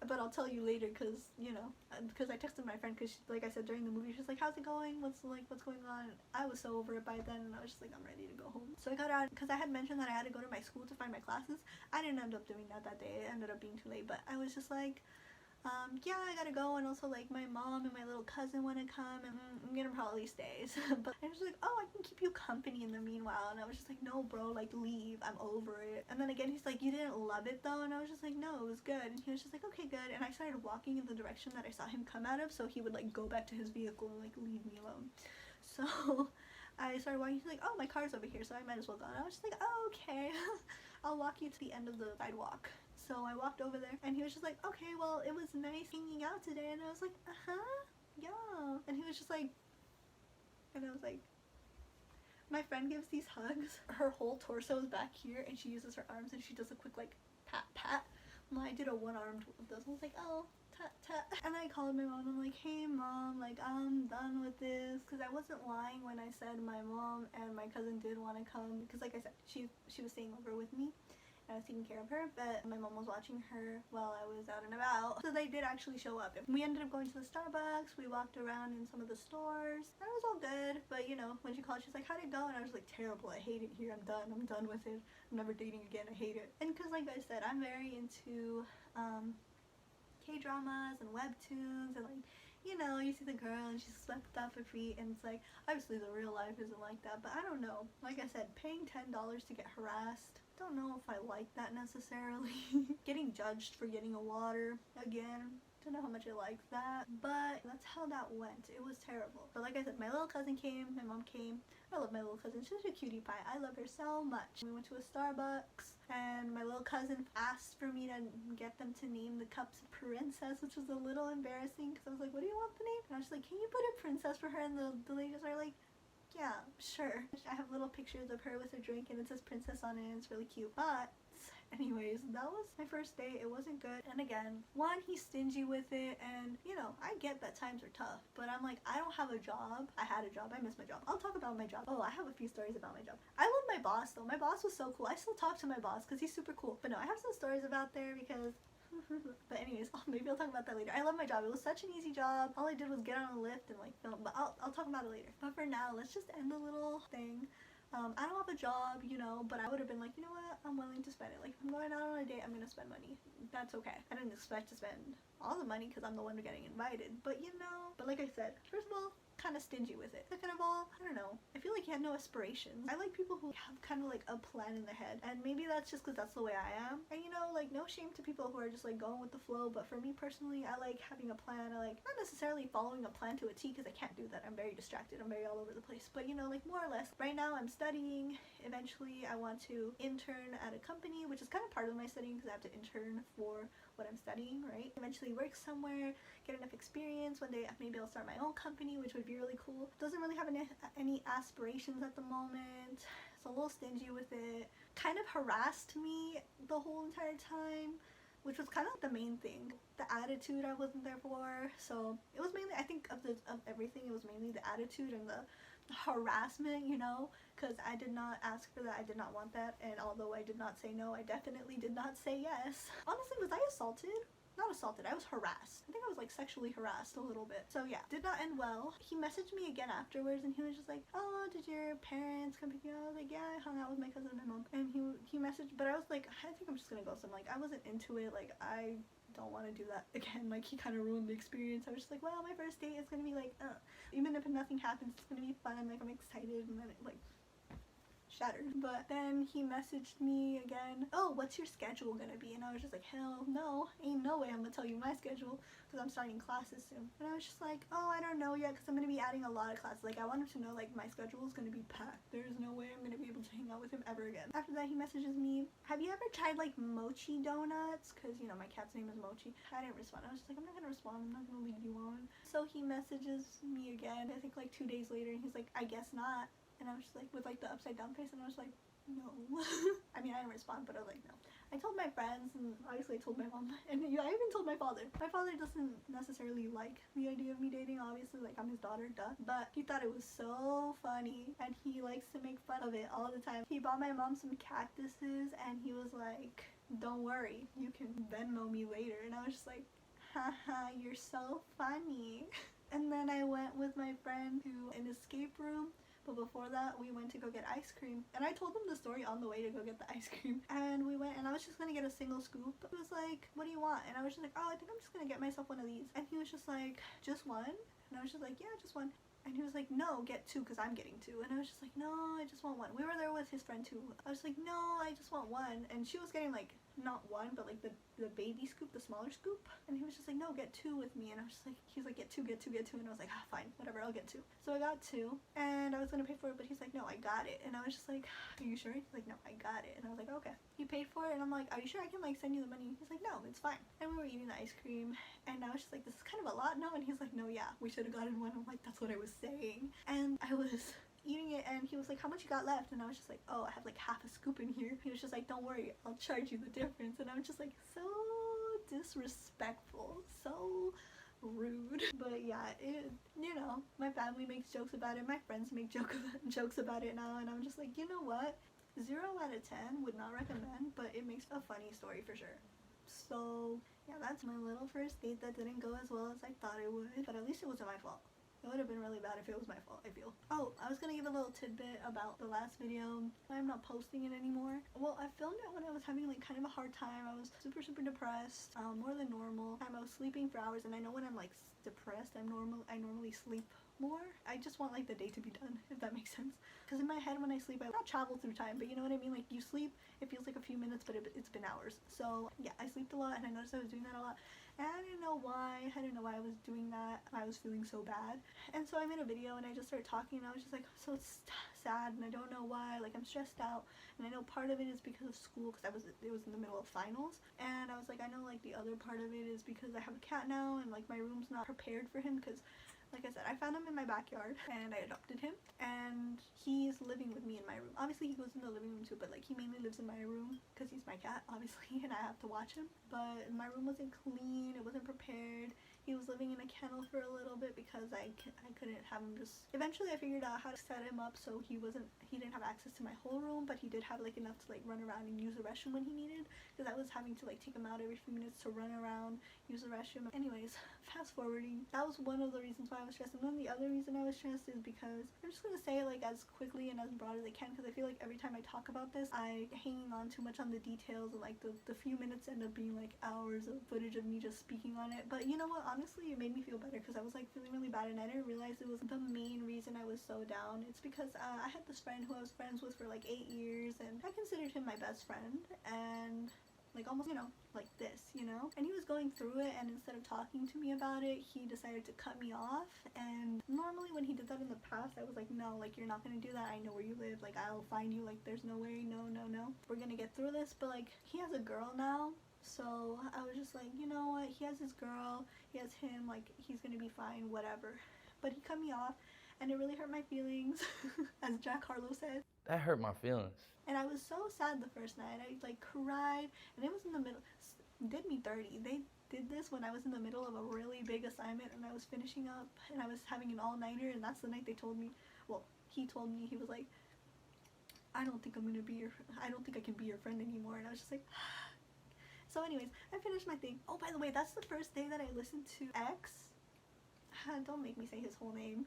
But I'll tell you later, because, you know, because I texted my friend, because, like I said, during the movie, she's like, how's it going? What's going on? I was so over it by then, and I was just like, I'm ready to go home. So I got out, because I had mentioned that I had to go to my school to find my classes. I didn't end up doing that day. It ended up being too late, but I was just like, yeah, I gotta go, and also like my mom and my little cousin want to come, and I'm gonna probably stay. But I was like, oh, I can keep you company in the meanwhile, and I was just like, no bro, like leave, I'm over it. And then again he's like, you didn't love it though, and I was just like, no, it was good. And he was just like, okay, good. And I started walking in the direction that I saw him come out of, so he would like go back to his vehicle and like leave me alone. So I started walking. He's like, oh, my car's over here, so I might as well go. And I was just like, oh, okay. I'll walk you to the end of the sidewalk. So I walked over there, and he was just like, okay, well, it was nice hanging out today. And I was like, yeah. And he was just like, and I was like, my friend gives these hugs. Her whole torso is back here, and she uses her arms, and she does a quick, like, pat, pat. Well, I did a one-armed of those. I was like, oh, tat, tat. And I called my mom, and I'm like, hey, mom, like, I'm done with this. Because I wasn't lying when I said my mom and my cousin did want to come. Because, like I said, she was staying over with me. I was taking care of her, but my mom was watching her while I was out and about. So they did actually show up. We ended up going to the Starbucks. We walked around in some of the stores. And it was all good, but you know, when she called, she's like, how'd it go? And I was like, terrible. I hate it here. I'm done with it. I'm never dating again. I hate it. And because like I said, I'm very into K-dramas and webtoons, and like, you know, you see the girl and she's swept off her feet, and it's like, obviously the real life isn't like that, but I don't know. Like I said, paying $10 to get harassed, don't know if I like that necessarily. Getting judged for getting a water, again, don't know how much I like that, but that's how that went. It was terrible. But like I said, my little cousin came, my mom came. I love my little cousin. She's a cutie pie. I love her so much. We went to a Starbucks, and my little cousin asked for me to get them to name the cups Princess, which was a little embarrassing because I was like, what do you want the name? And I was like, can you put a princess for her? And the ladies are like, yeah, sure. I have little pictures of her with her drink, and it says princess on it, and it's really cute. But anyways, that was my first date. It wasn't good. And again, one, he's stingy with it, and you know, I get that times are tough, but I'm like, I don't have a job. I had a job. I miss my job. I'll talk about my job. Oh, I have a few stories about my job. I love my boss though. My boss was so cool. I still talk to my boss because he's super cool. But no, I have some stories about there because but anyways, maybe I'll talk about that later. I love my job. It was such an easy job. All I did was get on a lift and like film, but I'll talk about it later. But for now, let's just end the little thing. I don't have a job, you know, but I would have been like, you know what, I'm willing to spend it. Like, if I'm going out on a date, I'm gonna spend money. That's okay. I didn't expect to spend all the money because I'm the one getting invited, but you know. But like I said, first of all, kind of stingy with it. Second of all, I don't know, I feel like he had no aspirations. I like people who have kind of like a plan in their head, and maybe that's just because that's the way I am. And you know, like, no shame to people who are just like going with the flow, but for me personally, I like having a plan. I like not necessarily following a plan to a T because I can't do that. I'm very distracted. I'm very all over the place. But you know, like more or less, right now I'm studying. Eventually I want to intern at a company, which is kind of part of my studying because I have to intern for what I'm studying, right? Eventually work somewhere, get enough experience. One day maybe I'll start my own company, which would be really cool. Doesn't really have any aspirations at the moment. It's a little stingy with it. Kind of harassed me the whole entire time, which was kind of the main thing. The attitude I wasn't there for. So it was mainly, I think of everything, it was mainly the attitude and the harassment, you know, because I did not ask for that. I did not want that, and although I did not say no, I definitely did not say yes. Honestly, was I assaulted? Not assaulted, I was harassed. I think I was like sexually harassed a little bit. So yeah, did not end well. He messaged me again afterwards, and he was just like, oh, did your parents come pick you up? I was like, yeah, I hung out with my cousin and my mom. And he messaged, but I was like, I think I'm just gonna ghost him. Like, I wasn't into it. Like, I don't want to do that again. Like, he kind of ruined the experience. I was just like, well, my first date is gonna be like, even if nothing happens, it's gonna be fun. Like, I'm excited. And then it like shattered. But then he messaged me again, oh, what's your schedule gonna be? And I was just like, hell no, ain't no way I'm gonna tell you my schedule because I'm starting classes soon. And I was just like, oh, I don't know yet because I'm gonna be adding a lot of classes. Like, I want him to know like my schedule is gonna be packed. There's no way I'm gonna be able to hang out with him ever again. After that, he messages me, have you ever tried like mochi donuts? Because, you know, my cat's name is Mochi. I didn't respond. I was just like, I'm not gonna respond. I'm not gonna lead you on. So he messages me again, I think like 2 days later, and he's like, I guess not. And I was just like, with like the upside down face, and I was like, no. I mean, I didn't respond, but I was like, no. I told my friends, and obviously I told my mom, and I even told my father. My father doesn't necessarily like the idea of me dating, obviously, like, I'm his daughter, duh. But he thought it was so funny, and he likes to make fun of it all the time. He bought my mom some cactuses, and he was like, don't worry, you can Venmo me later. And I was just like, haha, you're so funny. And then I went with my friend to an escape room But before that, we went to go get ice cream. And I told him the story on the way to go get the ice cream. And we went, and I was just gonna get a single scoop. He was like, what do you want? And I was just like, oh, I think I'm just gonna get myself one of these. And he was just like, just one? And I was just like, yeah, just one. And he was like, no, get two because I'm getting two. And I was just like, no, I just want one. We were there with his friend too. I was like, no, I just want one. And she was getting like, not one, but like the baby scoop, the smaller scoop. And he was just like, no, get two with me. And I was just like, he's like, get two. And I was like, ah, fine, whatever, I'll get two. So I got two and I was gonna pay for it, but he's like, no, I got it. And I was just like, are you sure? He's like, no, I got it. And I was like, okay. He paid for it and I'm like, are you sure I can like send you the money? He's like, no, it's fine. And we were eating the ice cream and I was just like, this is kind of a lot, no? And he's like, no, yeah, we should have gotten one. I'm like, that's what I was saying. And I was eating it and he was like, how much you got left? And I was just like, oh, I have like half a scoop in here. He was just like, don't worry, I'll charge you the difference. And I was just like, so disrespectful, so rude. But yeah, it, you know, my family makes jokes about it, my friends make jokes about it now, and I'm just like, you know what, 0 out of 10 would not recommend, but it makes a funny story for sure. So yeah, that's my little first date that didn't go as well as I thought it would, but at least it wasn't my fault. It would have been really bad if it was my fault, I feel. Oh, I was gonna give a little tidbit about the last video. I'm not posting it anymore. Well, I filmed it when I was having like kind of a hard time. I was super depressed, more than normal. I was sleeping for hours, and I know when I'm like depressed, I normally sleep more. I just want like the day to be done, if that makes sense. Because in my head when I sleep, I not travel through time, but you know what I mean? Like you sleep, it feels like a few minutes, but it's been hours. So yeah, I slept a lot and I noticed I was doing that a lot. And I didn't know why. I didn't know why I was doing that. I was feeling so bad. And so I made a video and I just started talking and I was just like, so sad and I don't know why. Like I'm stressed out. And I know part of it is because of school because it was in the middle of finals. And I was like, I know like the other part of it is because I have a cat now and like my room's not prepared for him because like I said, I found him in my backyard and I adopted him and he's living with me in my room. Obviously he goes in the living room too, but like he mainly lives in my room because he's my cat obviously and I have to watch him. But my room wasn't clean, it wasn't prepared. He was living in a kennel for a little bit because I couldn't have him just... Eventually I figured out how to set him up so he didn't have access to my whole room, but he did have like enough to like run around and use the restroom when he needed, because I was having to like take him out every few minutes to run around, use the restroom. Anyways, fast forwarding, that was one of the reasons why I was stressed. And then the other reason I was stressed is because I'm just gonna say it like as quickly and as broad as I can, because I feel like every time I talk about this I hanging on too much on the details and like the few minutes end up being like hours of footage of me just speaking on it. But you know what, honestly it made me feel better because I was like feeling really bad and I didn't realize it was the main reason I was so down. It's because I had this friend who I was friends with for like 8 years and I considered him my best friend, and like almost, you know, like this, you know, and he was going through it, and instead of talking to me about it he decided to cut me off. And normally when he did that in the past I was like, no, like you're not gonna do that, I know where you live, like I'll find you, like there's no way, no, we're gonna get through this. But like he has a girl now, so I was just like, you know what, he has his girl, he has him, like he's gonna be fine, whatever. But he cut me off and it really hurt my feelings as Jack Harlow said. That hurt my feelings. And I was so sad the first night. I like cried, and it was in the middle. Did me dirty. They did this when I was in the middle of a really big assignment and I was finishing up and I was having an all-nighter, and that's the night they told me, well, he told me, he was like, I don't think I can be your friend anymore. And I was just like so anyways, I finished my thing. Oh, by the way, that's the first day that I listened to X. Don't make me say his whole name.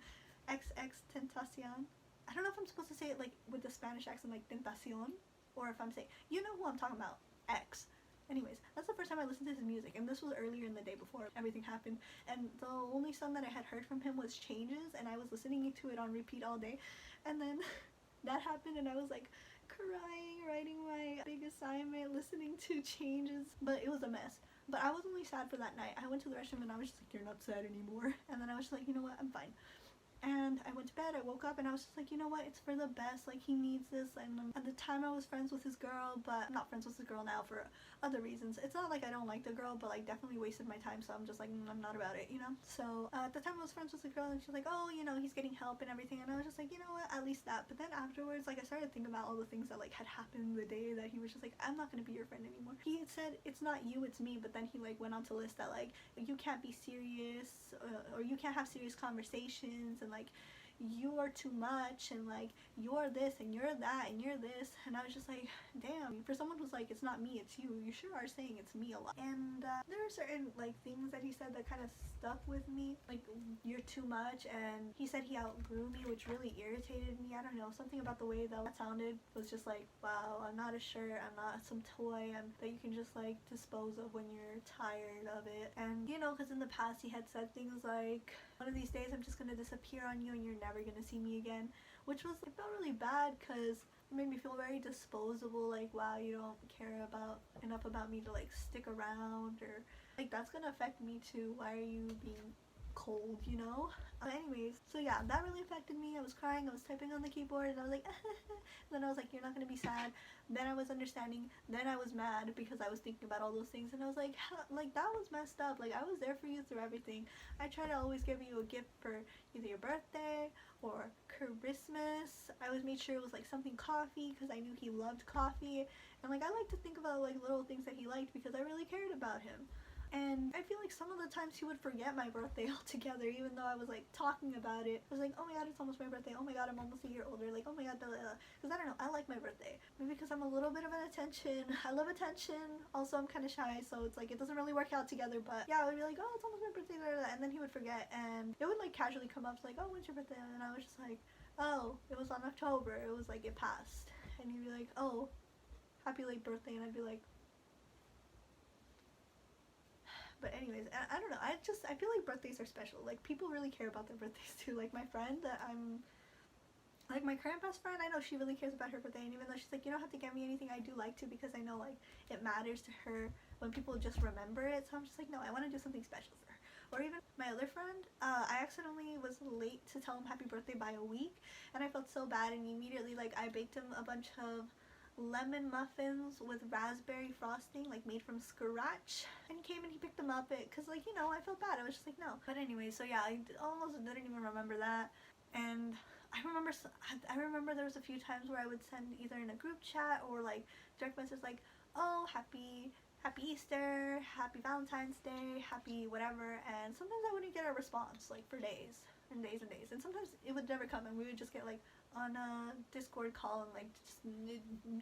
XX Tentacion. I don't know if I'm supposed to say it like with the Spanish accent, like Tentacion, or if I'm saying, you know who I'm talking about, X. Anyways, that's the first time I listened to his music, and this was earlier in the day before everything happened, and the only song that I had heard from him was Changes, and I was listening to it on repeat all day, and then that happened and I was like crying, writing my big assignment, listening to Changes, but it was a mess. But I was only sad for that night. I went to the restroom and I was just like, you're not sad anymore, and then I was just like, you know what, I'm fine. And I went to bed, I woke up, and I was just like, you know what, it's for the best, like, he needs this. And at the time I was friends with his girl, but I'm not friends with his girl now for other reasons. It's not like I don't like the girl, but like definitely wasted my time, so I'm just like, I'm not about it, you know. So at the time I was friends with the girl, and she was like, oh, you know, he's getting help and everything, and I was just like, you know what, at least that. But then afterwards, like, I started thinking about all the things that like had happened the day that he was just like, I'm not gonna be your friend anymore. He had said, it's not you, it's me, but then he like went on to list that like, you can't be serious, or you can't have serious conversations, and like, you are too much, and like you're this and you're that and you're this. And I was just like, damn, for someone who's like, it's not me, it's you sure are saying it's me a lot. And there are certain like things that he said that kind of stuck with me, like you're too much, and he said he outgrew me, which really irritated me. I don't know, something about the way that sounded was just like, wow, I'm not a shirt, I'm not some toy that you can just like dispose of when you're tired of it. And you know, because in the past he had said things like, one of these days I'm just gonna disappear on you and you're never gonna see me again, which was, it felt really bad because it made me feel very disposable, like, wow, you don't care enough about me to like stick around, or like that's gonna affect me too, why are you being cold, you know? Anyways, so yeah, that really affected me. I was crying, I was typing on the keyboard, and I was like then I was like, you're not gonna be sad. Then I was understanding, then I was mad because I was thinking about all those things, and I was like, that was messed up. Like, I was there for you through everything. I try to always give you a gift for either your birthday or Christmas. I always made sure it was like something coffee because I knew he loved coffee, and like I like to think about like little things that he liked because I really cared about him. And I feel like some of the times he would forget my birthday altogether, even though I was like talking about it. I was like, oh my god, it's almost my birthday. Oh my god, I'm almost a year older. Like, oh my god, because I don't know, I like my birthday. Maybe because I'm a little bit of an attention. I love attention. Also, I'm kind of shy, so it's like it doesn't really work out together. But yeah, I would be like, oh, it's almost my birthday, and then he would forget, and it would like casually come up like, oh, when's your birthday? And I was just like, oh, it was on October. It was like, it passed. And he'd be like, oh, happy late birthday, and I'd be like, but anyways, I don't know, I feel like birthdays are special. Like, people really care about their birthdays too. Like, my friend that I'm, like, my current best friend, I know she really cares about her birthday, and even though she's like, you don't have to get me anything, I do like to, because I know, like, it matters to her when people just remember it. So I'm just like, no, I want to do something special for her. Or even my other friend, I accidentally was late to tell him happy birthday by a week, and I felt so bad, and immediately, like, I baked him a bunch of lemon muffins with raspberry frosting, like made from scratch, and he came and he picked them up, because like, you know, I felt bad. I was just like, no. But anyway, so yeah, I almost didn't even remember that. And I remember there was a few times where I would send either in a group chat or like direct messages like, oh, happy Easter, happy Valentine's Day, happy whatever, and sometimes I wouldn't get a response like for days and days and days, and sometimes it would never come, and we would just get like on a Discord call and like just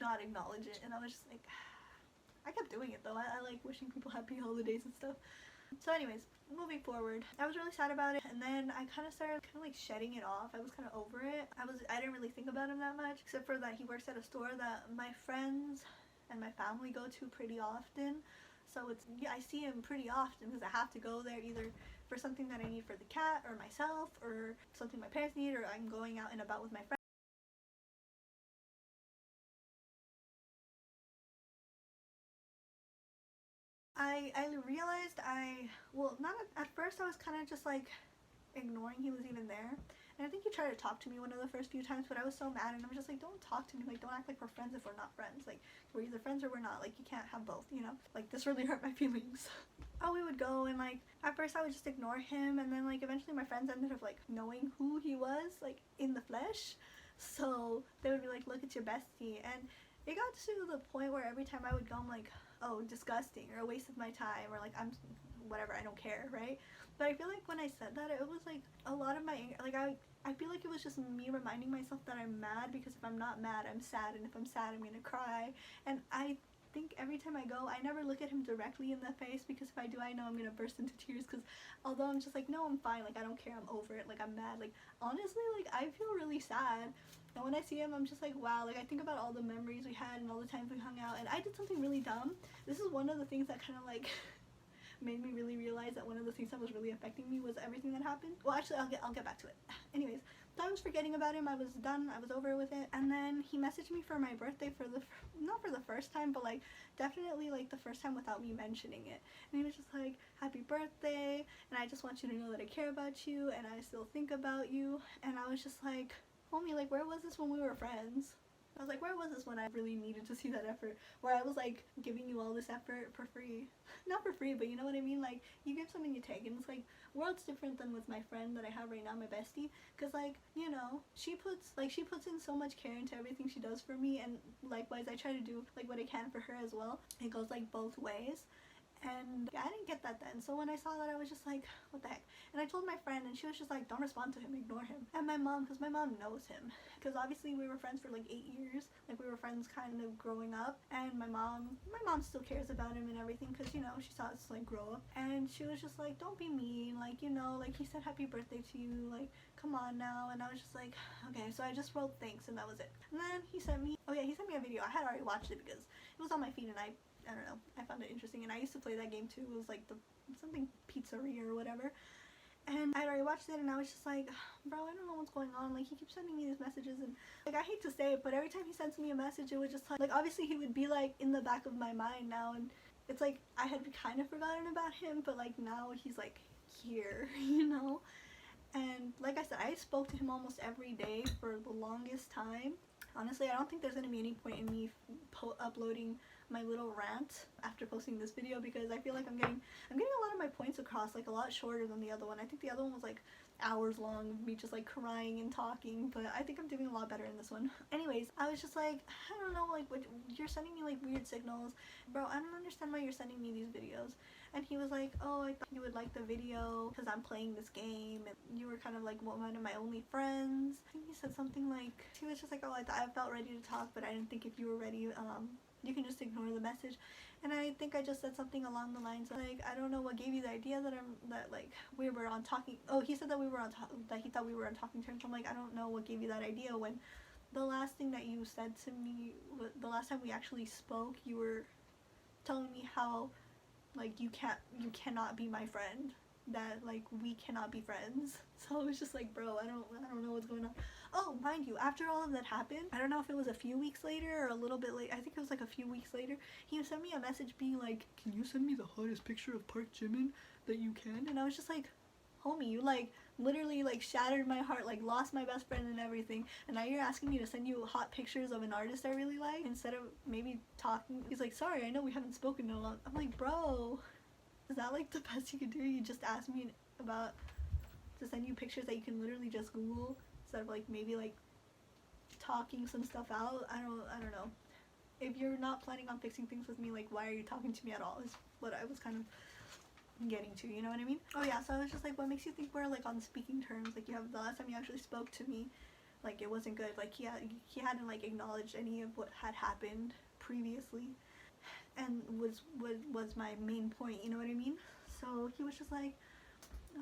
not acknowledge it. And I was just like, I kept doing it though. I like wishing people happy holidays and stuff. So anyways, moving forward, I was really sad about it, and then I kind of started like shedding it off. I was kind of over it. I didn't really think about him that much, except for that he works at a store that my friends and my family go to pretty often. So it's, yeah, I see him pretty often because I have to go there either for something that I need for the cat or myself, or something my parents need, or I'm going out and about with my friends. I realized well, not at first I was kind of just like ignoring he was even there. And I think he tried to talk to me one of the first few times, but I was so mad, and I'm just like, don't talk to me, like, don't act like we're friends if we're not friends. Like, we're either friends or we're not. Like, you can't have both, you know? Like, this really hurt my feelings. Oh, we would go, and like, at first I would just ignore him, and then like eventually my friends ended up like knowing who he was, like, in the flesh. So they would be like, look, it's your bestie. And it got to the point where every time I would go, I'm like, oh, disgusting, or a waste of my time, or like, I'm whatever, I don't care, right? But I feel like when I said that, it was like a lot of my anger, like I feel like it was just me reminding myself that I'm mad, because if I'm not mad, I'm sad, and if I'm sad, I'm gonna cry. And I think every time I go, I never look at him directly in the face, because if I do, I know I'm gonna burst into tears, because although I'm just like, no, I'm fine, like, I don't care, I'm over it, like, I'm mad, like, honestly, like, I feel really sad. And when I see him, I'm just like, wow, like, I think about all the memories we had and all the times we hung out, and I did something really dumb. This is one of the things that kind of like made me really realize that one of the things that was really affecting me was everything that happened. Well, actually, I'll get back to it. Anyways, so I was forgetting about him. I was done. I was over with it. And then he messaged me for my birthday not for the first time, but like definitely like the first time without me mentioning it. And he was just like, happy birthday, and I just want you to know that I care about you, and I still think about you. And I was just like, homie, like, where was this when we were friends? I was like, where was this when I really needed to see that effort? Where I was like giving you all this effort for free. Not for free, but you know what I mean? Like, you give something, you take. And it's like, worlds different than with my friend that I have right now, my bestie. Because like, you know, she puts in so much care into everything she does for me. And likewise, I try to do like what I can for her as well. It goes like both ways. And yeah, I didn't get that then. So when I saw that, I was just like, what the heck? And I told my friend, and she was just like, don't respond to him, ignore him. And my mom, because my mom knows him, because obviously we were friends for like 8 years. Like we were friends kind of growing up. And my mom still cares about him and everything, because you know, she saw us like grow up. And she was just like, don't be mean, like, you know, like he said happy birthday to you, like come on now. And I was just like, okay. So I just wrote thanks, and that was it. And then he sent me a video. I had already watched it because it was on my feed, and I don't know, I found it interesting, and I used to play that game too. It was like the something pizzeria or whatever, and I'd already watched it, and I was just like, bro, I don't know what's going on. Like he keeps sending me these messages, and like I hate to say it, but every time he sends me a message, it would just like obviously he would be like in the back of my mind now, and it's like I had kind of forgotten about him, but like now he's like here, you know. And like I said, I spoke to him almost every day for the longest time. Honestly, I don't think there's gonna be any point in me uploading my little rant after posting this video, because I feel like I'm getting a lot of my points across, like a lot shorter than the other one. I think the other one was like hours long of me just like crying and talking, but I think I'm doing a lot better in this one. Anyways, I was just like, I don't know, like what you're sending me like weird signals, bro. I don't understand why you're sending me these videos. And he was like, oh, I thought you would like the video because I'm playing this game, and you were kind of like one of my only friends. I think he said something like, he was just like, oh, I felt ready to talk, but I didn't think if you were ready, you can just ignore the message. And I think I just said something along the lines of like, I don't know what gave you the idea that like we were on talking. Oh, he said that we were on that he thought we were on talking terms. I'm like, I don't know what gave you that idea when the last thing that you said to me, the last time we actually spoke, you were telling me how like you cannot be my friend, that like we cannot be friends. So I was just like, bro, I don't know what's going on. Oh, mind you, after all of that happened, I don't know if it was a few weeks later or a little bit late, I think it was like a few weeks later, he sent me a message being like, can you send me the hottest picture of Park Jimin that you can? And I was just like, homie, you like literally like shattered my heart, like lost my best friend and everything, and now you're asking me to send you hot pictures of an artist I really like instead of maybe talking. He's like, sorry, I know we haven't spoken in a long. I'm like, bro, is that like the best you could do? You just asked me about to send you pictures that you can literally just Google instead of like maybe like talking some stuff out. I don't know. If you're not planning on fixing things with me, like why are you talking to me at all is what I was kind of getting to, you know what I mean? Oh yeah, so I was just like, what makes you think we're like on speaking terms? Like you have the last time you actually spoke to me, like it wasn't good. Like he hadn't like acknowledged any of what had happened previously, and was my main point, you know what I mean? So he was just like,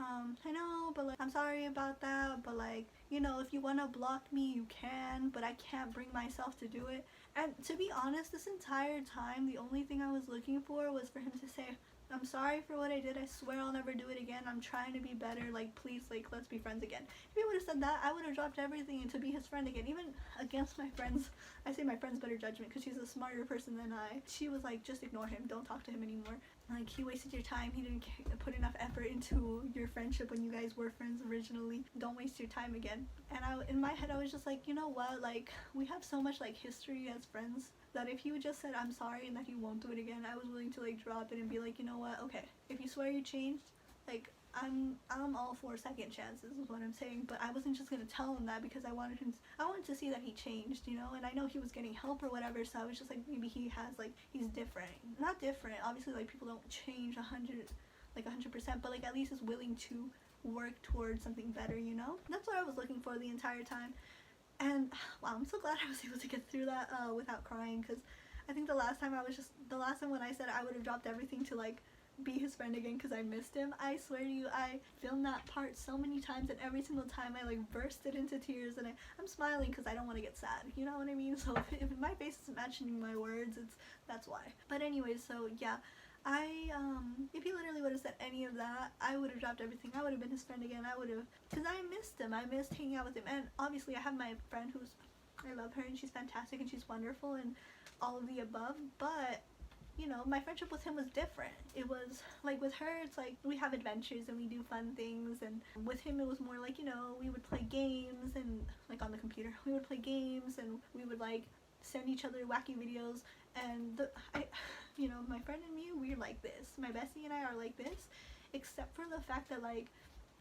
I know, but like I'm sorry about that, but like, you know, if you want to block me you can, but I can't bring myself to do it. And to be honest, this entire time the only thing I was looking for was for him to say, I'm sorry for what I did, I swear I'll never do it again, I'm trying to be better, like please, like let's be friends again. If he would have said that, I would have dropped everything and to be his friend again, even against my friends. I say my friend's better judgment because she's a smarter person than I. She was like, just ignore him, don't talk to him anymore. Like he wasted your time, he didn't put enough effort into your friendship when you guys were friends originally. Don't waste your time again. And in my head I was just like, you know what, like we have so much like history as friends that if he would just said I'm sorry and that he won't do it again, I was willing to like drop it and be like, you know what, okay, if you swear you changed, like I'm all for second chances is what I'm saying. But I wasn't just gonna tell him that because I wanted to see that he changed, you know. And I know he was getting help or whatever, so I was just like, maybe he has like, he's different, not different obviously, like people don't change 100%, but like at least is willing to work towards something better, you know. That's what I was looking for the entire time. And wow, I'm so glad I was able to get through that without crying, because I think the last time when I said I would have dropped everything to like be his friend again because I missed him, I swear to you, I filmed that part so many times, and every single time I like bursted into tears, and I'm smiling because I don't want to get sad, you know what I mean? So if my face isn't matching my words, that's why. But anyways, so yeah, if he literally would have said any of that, I would have dropped everything. I would have been his friend again. Because I missed him. I missed hanging out with him. And obviously I have my friend I love her and she's fantastic and she's wonderful and all of the above, but you know, my friendship with him was different. It was like with her, it's like we have adventures and we do fun things, and with him it was more like, you know, we would play games and like on the computer we would play games and we would like send each other wacky videos, and you know, my friend and me, we're like this. My bestie and I are like this, except for the fact that like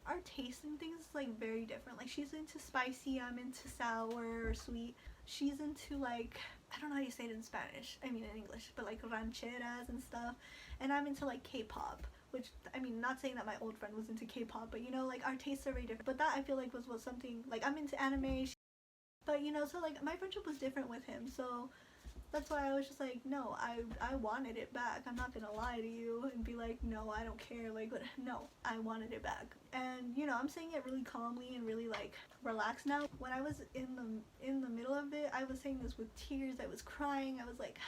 our taste in things is like very different. Like she's into spicy, I'm into sour or sweet. She's into like I don't know how you say it in Spanish, I mean in English, but like rancheras and stuff. And I'm into like K-pop, which, I mean, not saying that my old friend was into K-pop, but you know, like our tastes are very different. But that I feel like was something, like I'm into anime, but you know, so like my friendship was different with him, so that's why I was just like, no, I wanted it back. I'm not gonna lie to you and be like, no, I don't care, like, but no, I wanted it back. And you know, I'm saying it really calmly and really like relaxed now. When I was in the middle of it, I was saying this with tears, I was crying, I was like,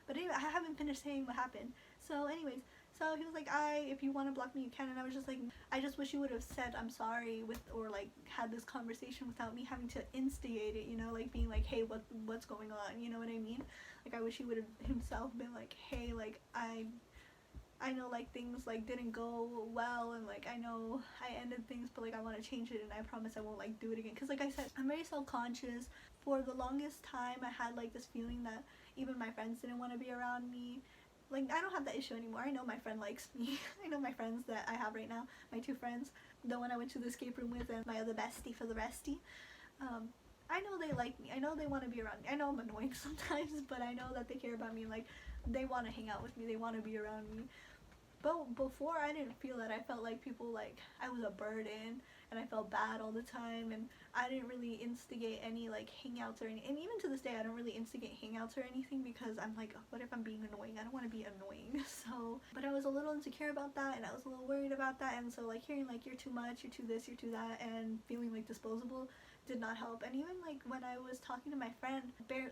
but anyway, I haven't finished saying what happened. So anyways, so he was like, if you want to block me, you can. And I was just like, I just wish you would have said I'm sorry with, or like had this conversation without me having to instigate it, you know, like being like, hey, what's going on, you know what I mean? Like I wish he would have himself been like, hey, like I know like things like didn't go well, and like I know I ended things, but like I want to change it, and I promise I won't like do it again. Because like I said, I'm very self-conscious. For the longest time I had like this feeling that even my friends didn't want to be around me. Like I don't have that issue anymore. I know my friend likes me. I know my friends that I have right now, my two friends, the one I went to the escape room with and my other bestie for the restie, I know they like me. I know they want to be around me. I know I'm annoying sometimes, but I know that they care about me, and like they want to hang out with me, they want to be around me. But before, I didn't feel that. I felt like people, like I was a burden, and I felt bad all the time, and I didn't really instigate any like hangouts or any, and even to this day I don't really instigate hangouts or anything, because I'm like, oh, what if I'm being annoying? I don't want to be annoying. So, but I was a little insecure about that, and I was a little worried about that, and so like hearing like you're too much, you're too this, you're too that, and feeling like disposable did not help. And even like when I was talking to my friend,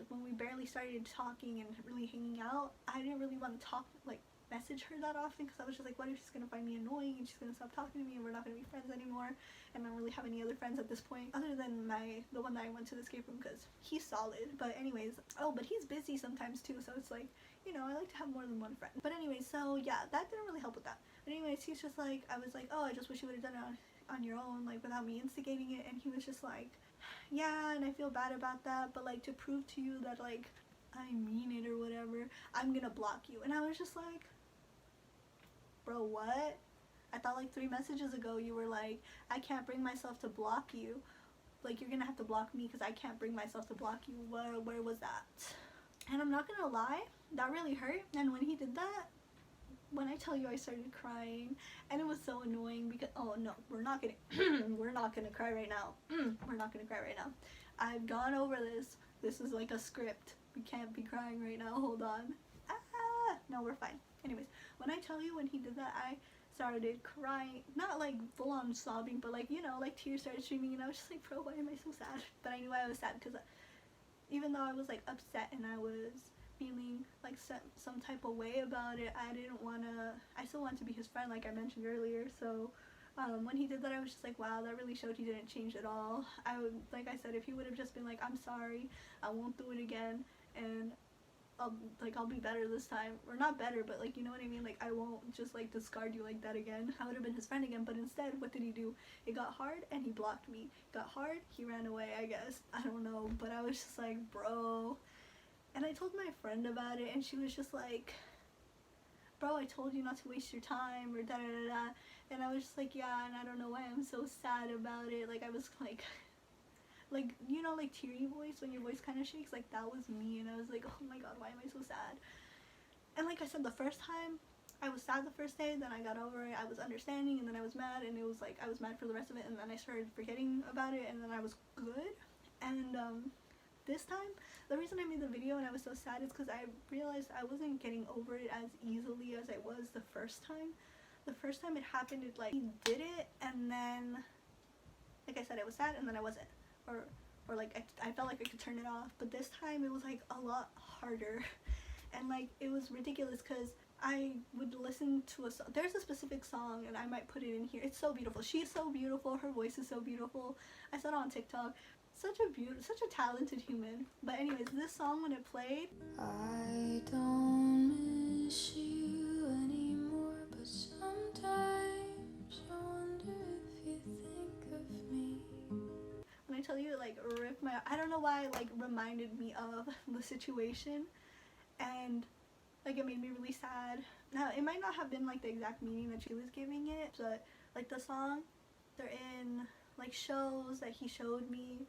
when we barely started talking and really hanging out, I didn't really want to talk, like message her that often, because I was just like, what if she's gonna find me annoying and she's gonna stop talking to me and we're not gonna be friends anymore, and I don't really have any other friends at this point other than the one that I went to the escape room, because he's solid. But anyways, oh, but he's busy sometimes too, so it's like, you know, I like to have more than one friend. But anyway, so yeah, that didn't really help with that. But anyways, he's just like, I was like, oh, I just wish you would have done it on your own, like without me instigating it. And he was just like, yeah, and I feel bad about that, but like to prove to you that like I mean it or whatever, I'm gonna block you. And I was just like, bro, what? I thought like 3 messages ago you were like, I can't bring myself to block you, like you're gonna have to block me because I can't bring myself to block you. Where was that? And I'm not gonna lie, that really hurt. And when he did that, when I tell you I started crying, and it was so annoying because, oh no, we're not gonna we're not gonna cry right now. We're not gonna cry right now. I've gone over this. This is like a script. We can't be crying right now. Hold on. No, we're fine. Anyways, when I tell you when he did that, I started crying. Not like full on sobbing, but like, you know, like tears started streaming, and I was just like, bro, why am I so sad? But I knew I was sad because even though I was like upset and I was feeling like some type of way about it, I still wanted to be his friend, like I mentioned earlier. So when he did that, I was just like, wow, that really showed he didn't change at all. Like I said, if he would have just been like, I'm sorry, I won't do it again, and I'll be better this time, or not better, but like, you know what I mean, like I won't just like discard you like that again, I would have been his friend again. But instead, what did he do? It got hard and he blocked me. It got hard, he ran away, I guess, I don't know. But I was just like, bro. And I told my friend about it, and she was just like, bro, I told you not to waste your time, or da da da da. And I was just like, yeah, and I don't know why I'm so sad about it. Like I was like, you know, like teary voice, when your voice kind of shakes, like that was me. And I was like, oh my god, why am I so sad? And like I said, the first time I was sad, the first day, then I got over it, I was understanding, and then I was mad, and it was like I was mad for the rest of it, and then I started forgetting about it, and then I was good. And this time, the reason I made the video and I was so sad is because I realized I wasn't getting over it as easily as I was the first time. The first time it happened, it like, he did it, and then like I said, I was sad, and then I wasn't, or like I felt like I could turn it off. But this time it was like a lot harder, and like it was ridiculous because I would listen to a song. There's a specific song, and I might put it in here. It's so beautiful. She's so beautiful. Her voice is so beautiful. I saw it on TikTok. Such a talented human. But anyways, this song, when it played, I don't miss you anymore, but sometimes I wonder if you think of me. When I tell you, it like ripped my, I don't know why, it like reminded me of the situation, and like it made me really sad. Now it might not have been like the exact meaning that she was giving it, but like the song, they're in like shows that he showed me,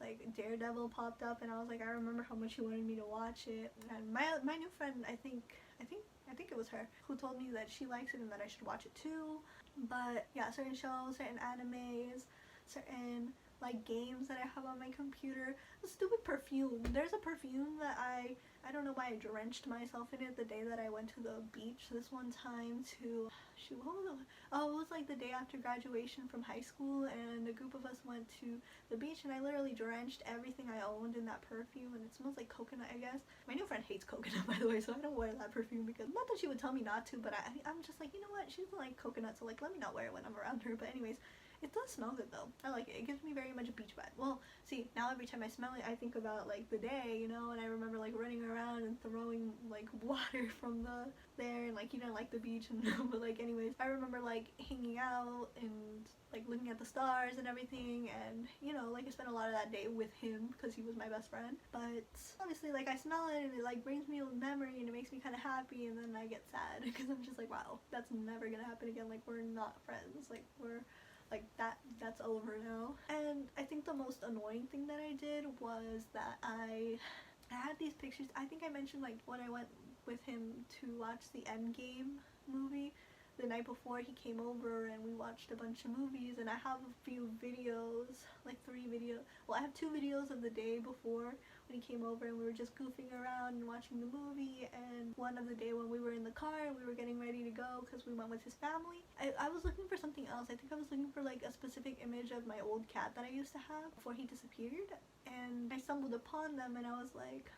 like Daredevil popped up, and I was like, I remember how much he wanted me to watch it. And my new friend, I think it was her, who told me that she likes it and that I should watch it too. But yeah, certain shows, certain animes, certain like games that I have on my computer. A stupid perfume. There's a perfume that I don't know why I drenched myself in it the day that I went to the beach this one time to shoot, what was it? Oh, it was like the day after graduation from high school, and a group of us went to the beach, and I literally drenched everything I owned in that perfume, and it smells like coconut, I guess. My new friend hates coconut, by the way, so I don't wear that perfume, because not that she would tell me not to, but I'm just like, you know what, she doesn't like coconut, so like let me not wear it when I'm around her. But anyways, it does smell good though. I like it. It gives me very much a beach vibe. Well, see, now every time I smell it, I think about like the day, you know, and I remember like running around and throwing like water from there, and like, you know, like the beach, and but like anyways, I remember like hanging out and like looking at the stars and everything, and you know, like I spent a lot of that day with him because he was my best friend. But obviously, like I smell it and it like brings me a memory and it makes me kind of happy, and then I get sad because I'm just like, wow, that's never gonna happen again. Like we're not friends. Like we're like that's over now. And I think the most annoying thing that I did was that I had these pictures. I think I mentioned like when I went with him to watch the Endgame movie the night before. He came over and we watched a bunch of movies, and I have a few videos, like 3 videos. Well, I have 2 videos of the day before when he came over and we were just goofing around and watching the movie, and one of the day when we were in the car and we were getting ready to go because we went with his family. I was looking for something else. I think I was looking for like a specific image of my old cat that I used to have before he disappeared, and I stumbled upon them, and I was like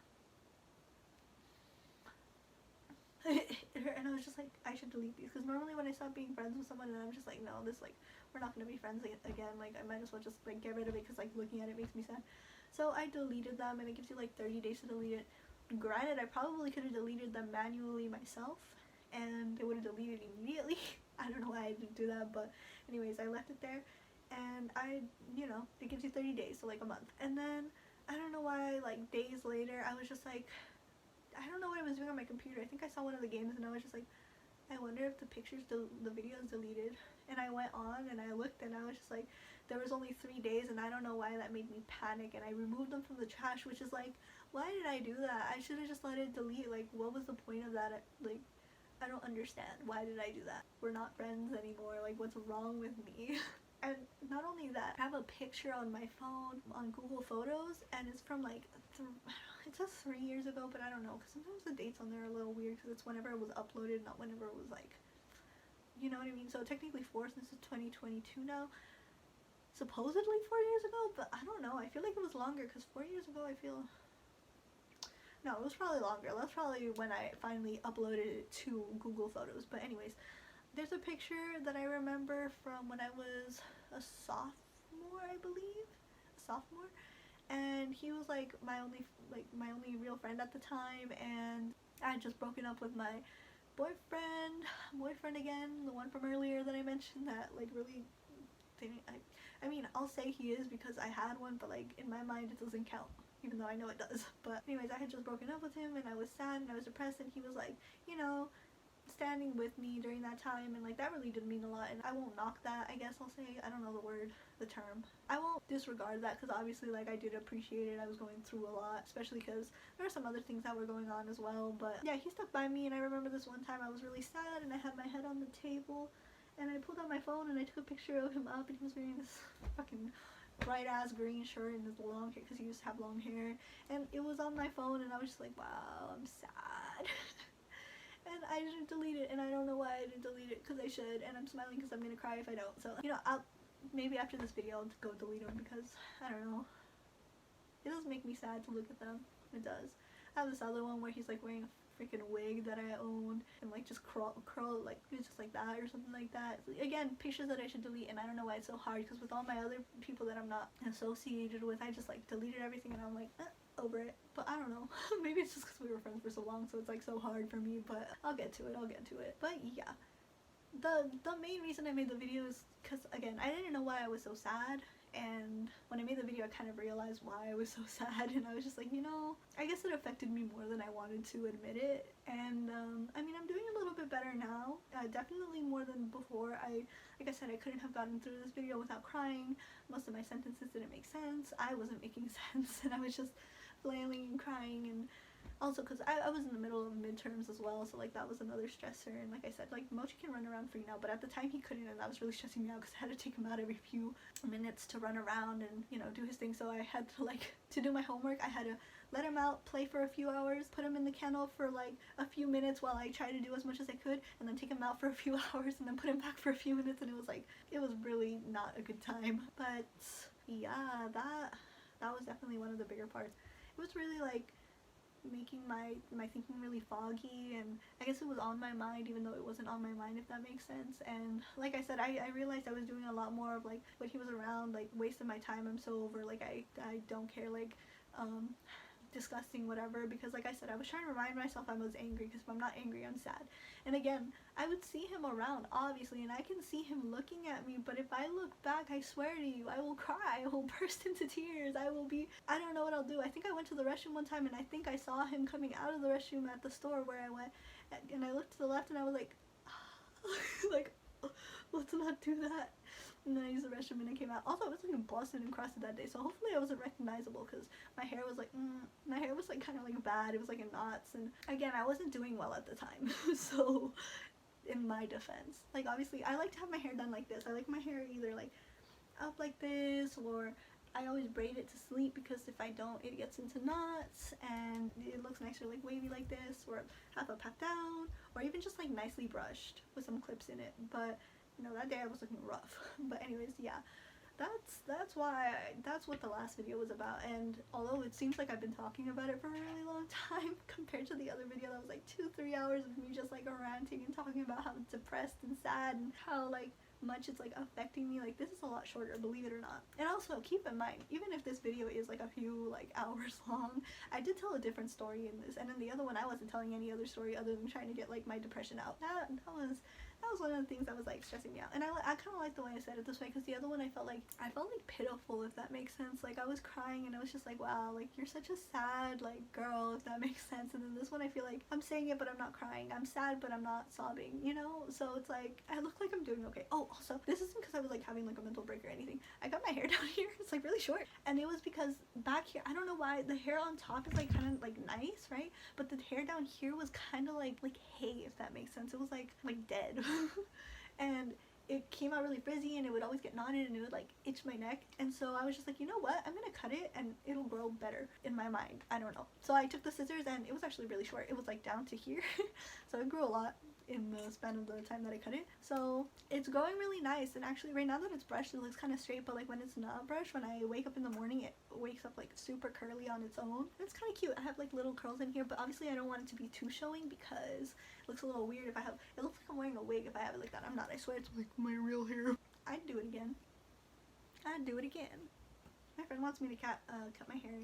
and I was just like, I should delete these, because normally when I stop being friends with someone and I'm just like, no, this like, we're not gonna be friends again, like I might as well just like get rid of it, because like looking at it makes me sad. So I deleted them, and it gives you like 30 days to delete it. Granted, I probably could have deleted them manually myself and it would have deleted immediately. I don't know why I didn't do that, but anyways, I left it there, and you know, it gives you 30 days, so like a month. And then I don't know why, like days later, I was just like, I don't know what I was doing on my computer. I think I saw one of the games and I was just like, I wonder if the videos deleted. And I went on and I looked, and I was just like, there was only 3 days, and I don't know why that made me panic, and I removed them from the trash, which is like, why did I do that? I should have just let it delete. Like, what was the point of that? Like, I don't understand. Why did I do that? We're not friends anymore. Like, what's wrong with me? And not only that, I have a picture on my phone on Google Photos, and it's from like it says 3 years ago, but I don't know, because sometimes the dates on there are a little weird, because it's whenever it was uploaded, not whenever it was like, you know what I mean? So technically 4, since it's 2022 now, supposedly 4 years ago, but I don't know. I feel like it was longer, because 4 years ago I feel, no, it was probably longer. That's probably when I finally uploaded it to Google Photos. But anyways, there's a picture that I remember from when I was a sophomore, I believe, and he was like my only real friend at the time, and I had just broken up with my boyfriend again, the one from earlier that I mentioned that like really didn't, I mean, I'll say he is because I had one, but like in my mind it doesn't count, even though I know it does. But anyways, I had just broken up with him, and I was sad and I was depressed, and he was like, you know, standing with me during that time, and like that really did mean a lot. And I won't knock that, I guess I'll say. I don't know the term. I won't disregard that, because obviously like I did appreciate it. I was going through a lot, especially because there were some other things that were going on as well. But yeah, he stuck by me, and I remember this one time I was really sad and I had my head on the table, and I pulled out my phone and I took a picture of him up, and he was wearing this fucking bright ass green shirt and his long hair, because he used to have long hair, and it was on my phone, and I was just like, wow, I'm sad. And I didn't delete it, and I don't know why I didn't delete it, because I should, and I'm smiling because I'm gonna cry if I don't. So, you know, I'll maybe after this video I'll go delete them, because I don't know, it does make me sad to look at them. It does. I have this other one where he's like wearing a freaking wig that I owned, and like just curl like it's just like that or something like that. Again, pictures that I should delete, and I don't know why it's so hard, because with all my other people that I'm not associated with, I just like deleted everything, and I'm like, over it. But I don't know. Maybe it's just because we were friends for so long, so it's like so hard for me, but I'll get to it. But yeah, the main reason I made the video is because, again, I didn't know why I was so sad, And when I made the video, I kind of realized why I was so sad, and I was just like, you know, I guess it affected me more than I wanted to admit it. And I mean, I'm doing a little bit better now, definitely more than before. Like I said, I couldn't have gotten through this video without crying. Most of my sentences didn't make sense. I wasn't making sense, and I was just flailing and crying. And also because I was in the middle of midterms as well, so like that was another stressor. And like I said, like Mochi can run around free now, but at the time he couldn't, and that was really stressing me out because I had to take him out every few minutes to run around and, you know, do his thing. So I had to, like, to do my homework, I had to let him out, play for a few hours, put him in the kennel for like a few minutes while I tried to do as much as I could, and then take him out for a few hours and then put him back for a few minutes. And it was like, it was really not a good time. But yeah, that was definitely one of the bigger parts. It was really like making my thinking really foggy, and I guess it was on my mind even though it wasn't on my mind, if that makes sense. And like I said, I realized I was doing a lot more of like when he was around, like wasting my time. I'm so over, like I don't care, like disgusting, whatever, because like I said, I was trying to remind myself I was angry, because if I'm not angry, I'm sad. And again, I would see him around, obviously, and I can see him looking at me, but if I look back, I swear to you, I will cry, I will burst into tears, I don't know what I'll do. I think I went to the restroom one time, and I think I saw him coming out of the restroom at the store where I went, and I looked to the left, and I was like, like, let's not do that. And then I used the restroom and I came out. Also, I was looking busted and crusted that day, so hopefully I wasn't recognizable, because my hair was like, kind of like bad. It was like in knots, and again, I wasn't doing well at the time. So, in my defense, like obviously, I like to have my hair done like this. I like my hair either like up like this, or I always braid it to sleep, because if I don't, it gets into knots and it looks nicer like wavy like this, or half up, half down, or even just like nicely brushed with some clips in it. But you know, that day I was looking rough. But anyways, yeah, that's what the last video was about. And although it seems like I've been talking about it for a really long time compared to the other video that was like 2-3 hours of me just like ranting and talking about how depressed and sad and how like much it's like affecting me, like this is a lot shorter, believe it or not. And also keep in mind, even if this video is like a few like hours long, I did tell a different story in this, and in the other one I wasn't telling any other story other than trying to get like my depression out. That was one of the things that was like stressing me out. And I kind of like the way I said it this way, because the other one I felt like pitiful, if that makes sense. Like I was crying and I was just like, wow, like you're such a sad like girl, if that makes sense. And then this one I feel like I'm saying it but I'm not crying, I'm sad but I'm not sobbing, you know. So it's like I look like I'm doing okay. Oh, also, this isn't because I was like having like a mental break or anything. I got my hair down here, it's like really short, and it was because back here, I don't know why, the hair on top is like kind of like nice, right, but the hair down here was kind of like hay, if that makes sense. It was like dead. And it came out really frizzy, and it would always get knotted, and it would like itch my neck. And so I was just like, you know what, I'm gonna cut it and it'll grow better, in my mind, I don't know. So I took the scissors, and it was actually really short. It was like down to here. So it grew a lot in the span of the time that I cut it. So it's growing really nice, and actually right now that it's brushed, it looks kind of straight, but like when it's not brushed, when I wake up in the morning, it wakes up like super curly on its own. It's kind of cute. I have like little curls in here, but obviously I don't want it to be too showing, because it looks a little weird if I have, it looks like I'm wearing a wig if I have it like that. I'm not, I swear it's like my real hair. I'd do it again. My friend wants me to cut my hair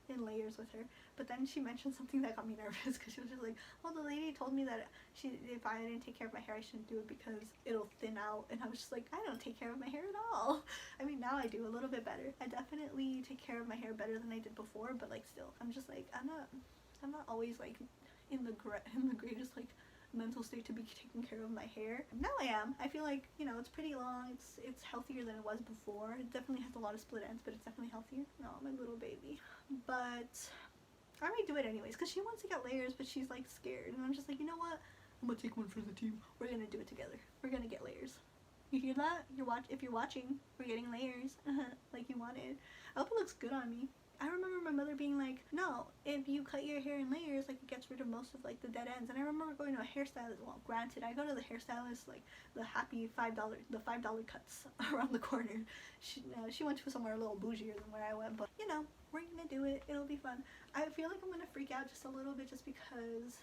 in layers with her, but then she mentioned something that got me nervous, because she was just like, well, the lady told me that if I didn't take care of my hair, I shouldn't do it because it'll thin out. And I was just like, I don't take care of my hair at all. I mean, now I do a little bit better. I definitely take care of my hair better than I did before, but like still, I'm just like, I'm not always like in the greatest like mental state to be taking care of my hair. Now I am. I feel like, you know, it's pretty long, it's healthier than it was before. It definitely has a lot of split ends, but it's definitely healthier. No, my little baby. But I might do it anyways, because she wants to get layers, but she's like scared, and I'm just like, you know what, I'm gonna take one for the team. We're gonna do it together. We're gonna get layers. You hear that? If you're watching, we're getting layers. Like you wanted. I hope it looks good on me. I remember my mother being like, no, if you cut your hair in layers, like it gets rid of most of like the dead ends. And I remember going to a hairstylist. Well, granted, I go to the hairstylist like the happy $5 cuts around the corner. She went to somewhere a little bougier than where I went, but you know, we're gonna do it. It'll be fun. I feel like I'm gonna freak out just a little bit, just because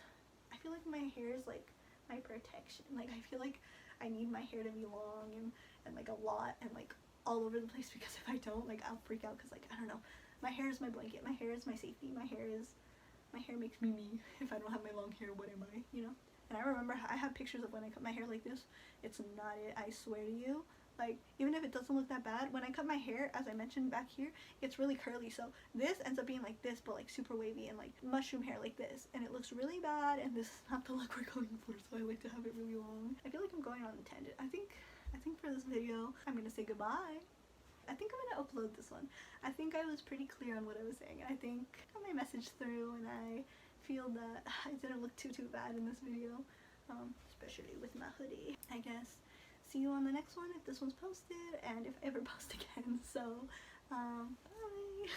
I feel like my hair is like my protection. Like I feel like I need my hair to be long and like a lot and like all over the place, because if I don't, like I'll freak out, because like I don't know. My hair is my blanket. My hair is my safety. My hair makes me me. If I don't have my long hair, what am I? You know? And I remember I have pictures of when I cut my hair like this. It's not it. I swear to you. Like, even if it doesn't look that bad, when I cut my hair, as I mentioned back here, it's really curly, so this ends up being like this, but like super wavy and like mushroom hair like this, and it looks really bad, and this is not the look we're going for, so I like to have it really long. I feel like I'm going on a tangent. I think for this video, I'm gonna say goodbye. I think I'm gonna upload this one. I think I was pretty clear on what I was saying. I think I got my message through, and I feel that I didn't look too bad in this video, especially with my hoodie. I guess see you on the next one if this one's posted, and if I ever post again. So bye.